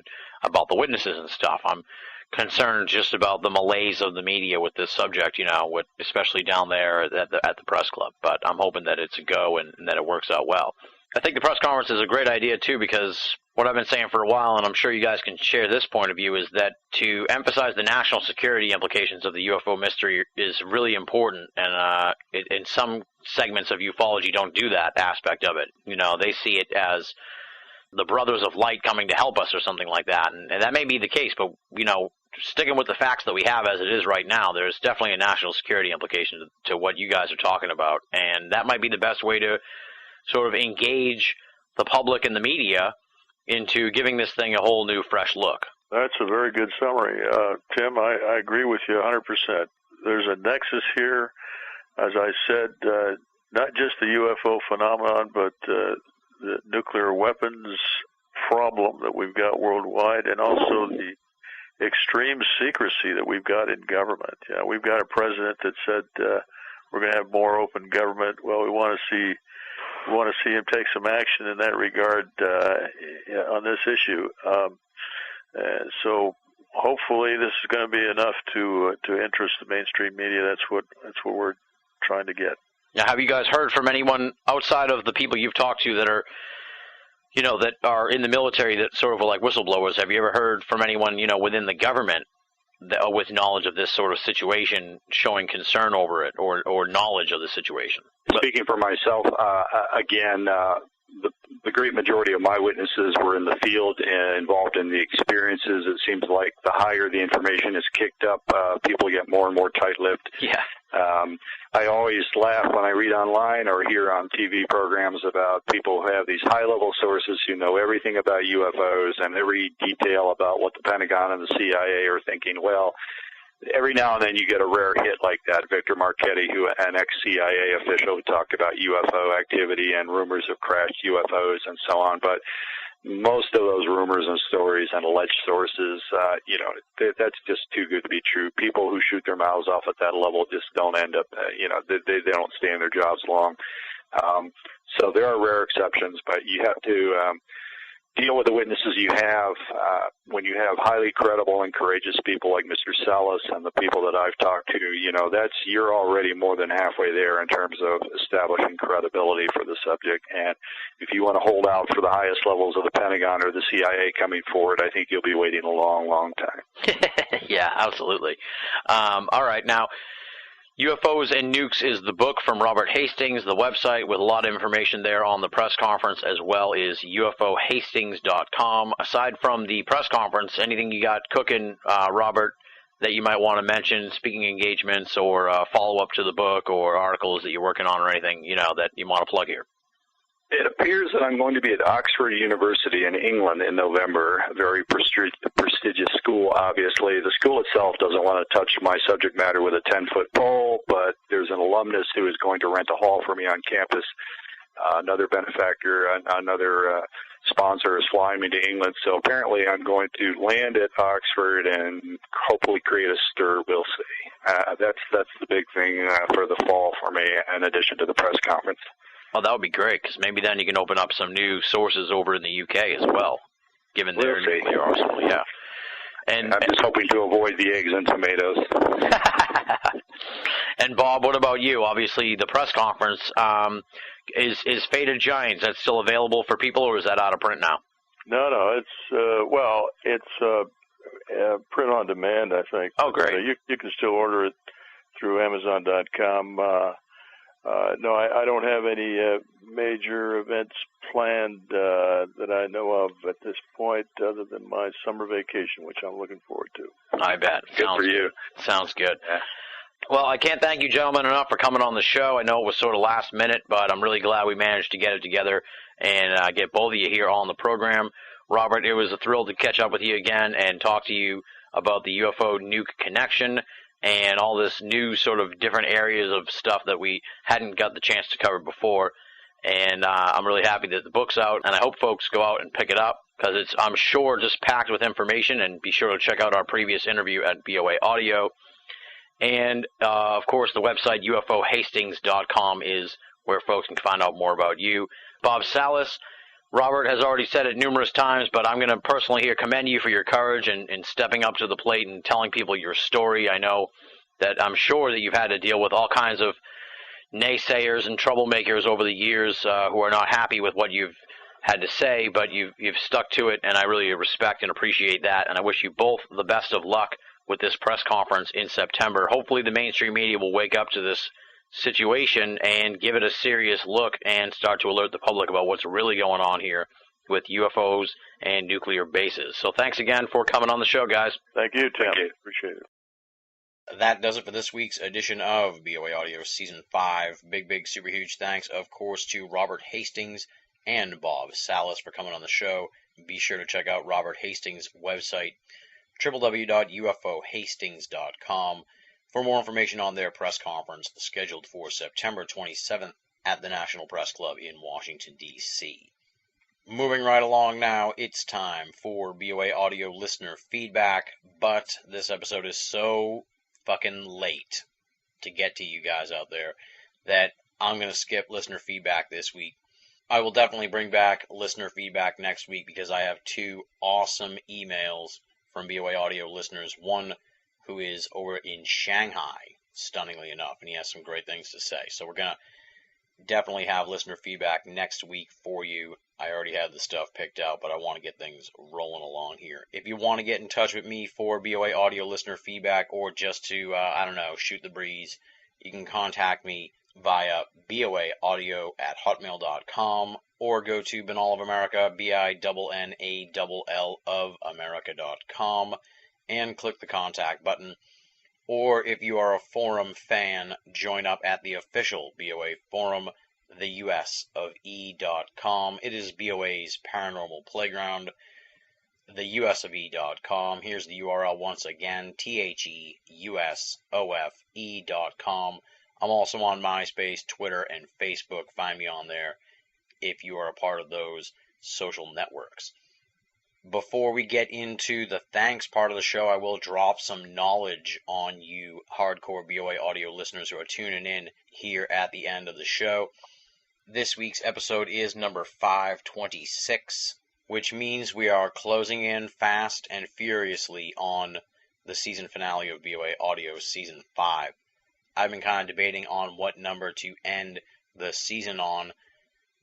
about the witnesses and stuff. I'm concerned just about the malaise of the media with this subject, especially down there at the press club. But I'm hoping that it's a go and that it works out well. I think the press conference is a great idea, too, because what I've been saying for a while, and I'm sure you guys can share this point of view, is that to emphasize the national security implications of the UFO mystery is really important, and in some segments of ufology don't do that aspect of it. They see it as the Brothers of Light coming to help us or something like that, and that may be the case, but, sticking with the facts that we have as it is right now, there's definitely a national security implication to what you guys are talking about, and that might be the best way to sort of engage the public and the media into giving this thing a whole new, fresh look. That's a very good summary. Tim, I agree with you 100%. There's a nexus here, as I said, not just the UFO phenomenon, but the nuclear weapons problem that we've got worldwide, and also the extreme secrecy that we've got in government. We've got a president that said we're going to have more open government. Well, we want to see him take some action in that regard on this issue. So hopefully this is going to be enough to interest the mainstream media. That's what we're trying to get. Now, have you guys heard from anyone outside of the people you've talked to that are, that are in the military that sort of are like whistleblowers? Have you ever heard from anyone, within the government with knowledge of this sort of situation, showing concern over it or knowledge of the situation? Speaking for myself, again, the great majority of my witnesses were in the field and involved in the experiences. It seems like the higher the information is kicked up, people get more and more tight-lipped. Yeah. I always laugh when I read online or hear on TV programs about people who have these high-level sources who know everything about UFOs and every detail about what the Pentagon and the CIA are thinking. Well, every now and then you get a rare hit like that, Victor Marchetti, an ex-CIA official who talked about UFO activity and rumors of crashed UFOs and so on. But most of those rumors and stories and alleged sources, that's just too good to be true. People who shoot their mouths off at that level just don't end up, they don't stay in their jobs long. So there are rare exceptions, but you have to deal with the witnesses you have, when you have highly credible and courageous people like Mr. Salas and the people that I've talked to, you're already more than halfway there in terms of establishing credibility for the subject. And if you want to hold out for the highest levels of the Pentagon or the CIA coming forward, I think you'll be waiting a long, long time. Yeah, absolutely. All right, now, UFOs and Nukes is the book from Robert Hastings. The website with a lot of information there on the press conference as well is ufohastings.com. Aside from the press conference, anything you got cooking, Robert, that you might want to mention, speaking engagements or follow-up to the book or articles that you're working on or anything, that you want to plug here? It appears that I'm going to be at Oxford University in England in November, a very prestigious school, obviously. The school itself doesn't want to touch my subject matter with a 10-foot pole, but there's an alumnus who is going to rent a hall for me on campus. Another benefactor, another sponsor is flying me to England, so apparently I'm going to land at Oxford and hopefully create a stir. We'll see. That's the big thing for the fall for me, in addition to the press conference. Oh, that would be great, because maybe then you can open up some new sources over in the UK as well, given their nuclear arsenal, yeah. And I'm just hoping to avoid the eggs and tomatoes. And Bob, what about you? Obviously, the press conference, is Faded Giants, that's still available for people, or is that out of print now? No, it's print on demand, I think. Oh, great. You can still order it through Amazon.com. No, I don't have any major events planned that I know of at this point, other than my summer vacation, which I'm looking forward to. I bet. Good for you. Sounds good. Yeah. Well, I can't thank you gentlemen enough for coming on the show. I know it was sort of last minute, but I'm really glad we managed to get it together and get both of you here on the program. Robert, it was a thrill to catch up with you again and talk to you about the UFO nuke connection and all this new sort of different areas of stuff that we hadn't got the chance to cover before. And I'm really happy that the book's out, and I hope folks go out and pick it up, because it's, I'm sure, just packed with information. And be sure to check out our previous interview at BOA Audio. And, of course, the website ufohastings.com is where folks can find out more about you. Bob Salas, Robert has already said it numerous times, but I'm going to personally here commend you for your courage and stepping up to the plate and telling people your story. I know that I'm sure that you've had to deal with all kinds of naysayers and troublemakers over the years who are not happy with what you've had to say, but you've stuck to it, and I really respect and appreciate that, and I wish you both the best of luck with this press conference in September. Hopefully the mainstream media will wake up to this situation and give it a serious look and start to alert the public about what's really going on here with UFOs and nuclear bases. So thanks again for coming on the show, guys. Thank you, Tim. Thank you. Appreciate it. That does it for this week's edition of BOA Audio Season 5. Big, super huge thanks, of course, to Robert Hastings and Bob Salas for coming on the show. Be sure to check out Robert Hastings' website, www.ufohastings.com, for more information on their press conference scheduled for September 27th at the National Press Club in Washington, D.C. Moving right along now, it's time for BOA Audio listener feedback, but this episode is so fucking late to get to you guys out there that I'm going to skip listener feedback this week. I will definitely bring back listener feedback next week because I have two awesome emails from BOA Audio listeners. One who is over in Shanghai, stunningly enough, and he has some great things to say. So we're going to definitely have listener feedback next week for you. I already have the stuff picked out, but I want to get things rolling along here. If you want to get in touch with me for BOA Audio listener feedback or just to, shoot the breeze, you can contact me via boaaudio@hotmail.com or go to Binnall of America, BINNALL of America.com, and click the contact button. Or if you are a forum fan, join up at the official BOA forum, theusofE.com. It is BOA's paranormal playground, theusofE.com. Here's the URL once again, THEUSOFE.com. I'm also on MySpace, Twitter, and Facebook. Find me on there if you are a part of those social networks. Before we get into the thanks part of the show, I will drop some knowledge on you hardcore BOA Audio listeners who are tuning in here at the end of the show. This week's episode is number 526. which means we are closing in fast and furiously on the season finale of BOA Audio Season 5. I've been kind of debating on what number to end the season on.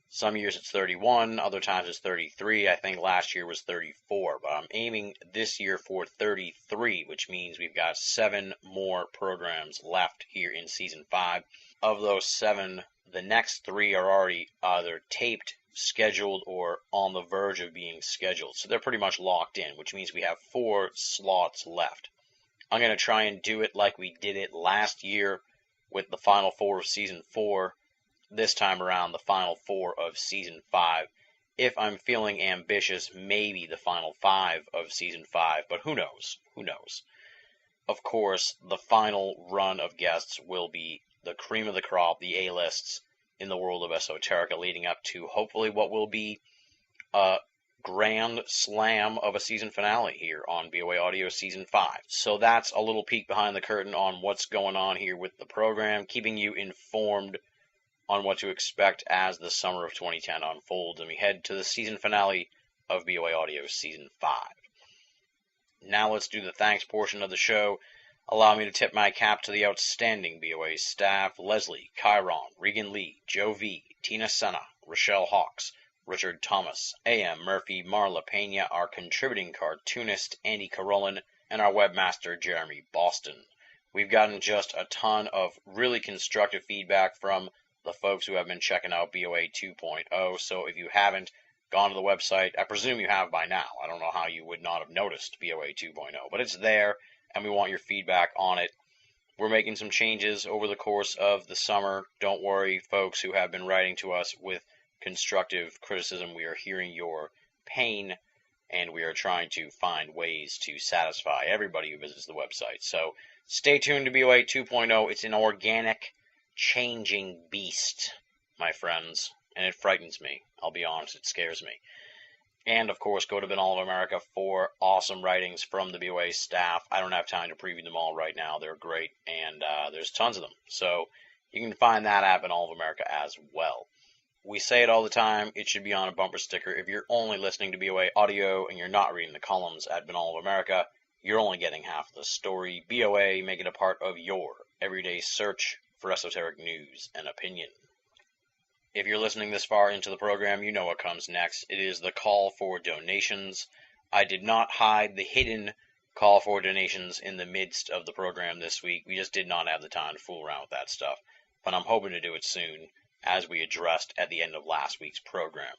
Some years it's 31, other times it's 33. I think last year was 34, but I'm aiming this year for 33, which means we've got 7 more programs left here in Season 5. Of those 7, the next 3 are already either taped, scheduled, or on the verge of being scheduled. So they're pretty much locked in, which means we have 4 slots left. I'm going to try and do it like we did it last year with the final 4 of Season 4. This time around, the final 4 of Season 5. If I'm feeling ambitious, maybe the final 5 of Season 5, but who knows? Who knows? Of course, the final run of guests will be the cream of the crop, the A-lists in the world of esoterica, leading up to hopefully what will be a grand slam of a season finale here on BOA Audio Season 5. So that's a little peek behind the curtain on what's going on here with the program, keeping you informed on what to expect as the summer of 2010 unfolds, and we head to the season finale of BOA Audio Season 5. Now let's do the thanks portion of the show. Allow me to tip my cap to the outstanding BOA staff: Leslie, Chiron, Regan Lee, Joe V, Tina Senna, Rochelle Hawks, Richard Thomas, A.M. Murphy, Marla Pena, our contributing cartoonist Andy Carolyn, and our webmaster Jeremy Boston. We've gotten just a ton of really constructive feedback from the folks who have been checking out BOA 2.0, so if you haven't gone to the website, I presume you have by now. I don't know how you would not have noticed BOA 2.0, but it's there, and we want your feedback on it. We're making some changes over the course of the summer. Don't worry, folks who have been writing to us with constructive criticism. We are hearing your pain, and we are trying to find ways to satisfy everybody who visits the website. So stay tuned to BOA 2.0. It's an organic, changing beast, my friends, and it frightens me. I'll be honest, it scares me. And, of course, go to Banal of America for awesome writings from the BOA staff. I don't have time to preview them all right now. They're great, and there's tons of them. So you can find that at Banal of America as well. We say it all the time, it should be on a bumper sticker. If you're only listening to BOA Audio and you're not reading the columns at Banal of America, you're only getting half the story. BOA, make it a part of your everyday search for esoteric news and opinion. If you're listening this far into the program, you know what comes next. It is the call for donations. I did not hide the hidden call for donations in the midst of the program this week. We just did not have the time to fool around with that stuff. But I'm hoping to do it soon, as we addressed at the end of last week's program.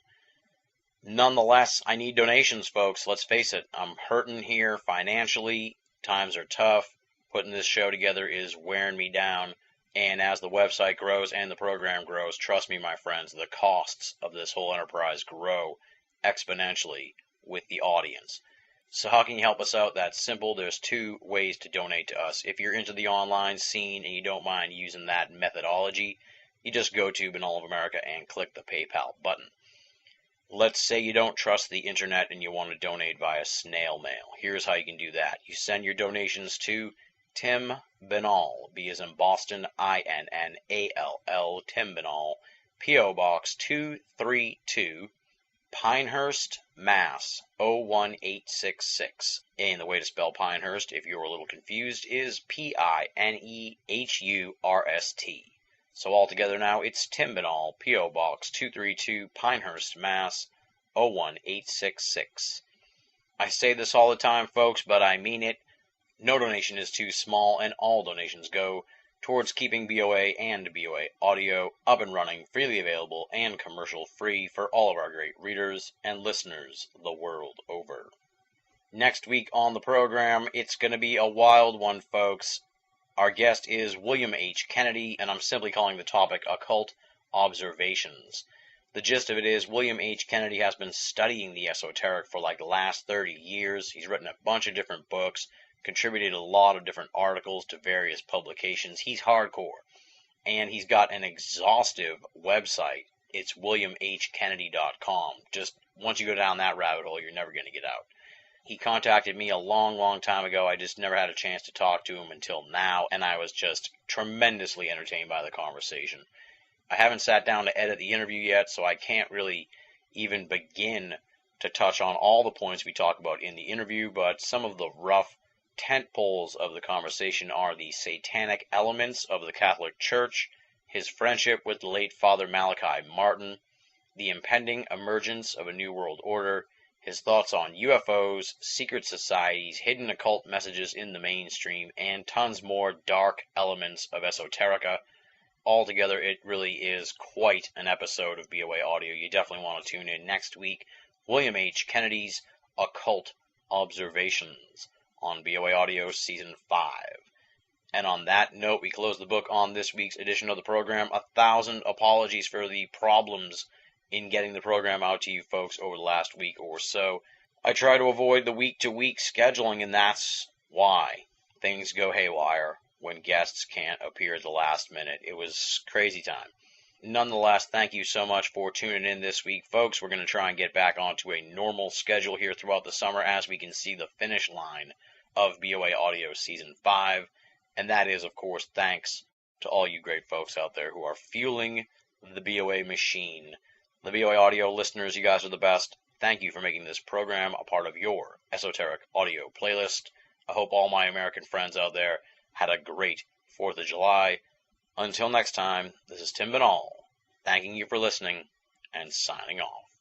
Nonetheless, I need donations, folks. Let's face it, I'm hurting here financially. Times are tough. Putting this show together is wearing me down. And as the website grows and the program grows, trust me, my friends, the costs of this whole enterprise grow exponentially with the audience. So how can you help us out? That's simple. There's 2 ways to donate to us. If you're into the online scene and you don't mind using that methodology, you just go to Banal of America and click the PayPal button. Let's say you don't trust the internet and you want to donate via snail mail. Here's how you can do that. You send your donations to Tim Banal, B as in Boston, I-N-N-A-L-L, Tim Banal, P.O. Box 232, Pinehurst, Mass. 01866. And the way to spell Pinehurst, if you're a little confused, is P-I-N-E-H-U-R-S-T. So altogether now, it's Tim Banal, P.O. Box 232, Pinehurst, Mass. 01866. I say this all the time, folks, but I mean it. No donation is too small, and all donations go towards keeping BOA and BOA Audio up and running, freely available, and commercial-free for all of our great readers and listeners the world over. Next week on the program, it's going to be a wild one, folks. Our guest is William H. Kennedy, and I'm simply calling the topic Occult Observations. The gist of it is William H. Kennedy has been studying the esoteric for like the last 30 years. He's written a bunch of different books, contributed a lot of different articles to various publications. He's hardcore, and he's got an exhaustive website. It's williamhkennedy.com. Just once you go down that rabbit hole, you're never going to get out. He contacted me a long time ago. I just never had a chance to talk to him until now, and I was just tremendously entertained by the conversation. I haven't sat down to edit the interview yet, so I can't really even begin to touch on all the points we talk about in the interview, but some of the rough tent poles of the conversation are the satanic elements of the Catholic Church, his friendship with the late Father Malachi Martin, the impending emergence of a New World Order, his thoughts on UFOs, secret societies, hidden occult messages in the mainstream, and tons more dark elements of esoterica. Altogether, it really is quite an episode of BOA Audio. You definitely want to tune in next week. William H. Kennedy's Occult Observations on BOA Audio Season 5. And on that note, we close the book on this week's edition of the program. 1,000 apologies for the problems in getting the program out to you folks over the last week or so. I try to avoid the week-to-week scheduling, and that's why things go haywire when guests can't appear at the last minute. It was crazy time. Nonetheless, thank you so much for tuning in this week, folks. We're going to try and get back onto a normal schedule here throughout the summer as we can see the finish line of BOA Audio Season 5. And that is, of course, thanks to all you great folks out there who are fueling the BOA machine. The BOA Audio listeners, you guys are the best. Thank you for making this program a part of your esoteric audio playlist. I hope all my American friends out there had a great 4th of July. Until next time, this is Tim Banal, thanking you for listening and signing off.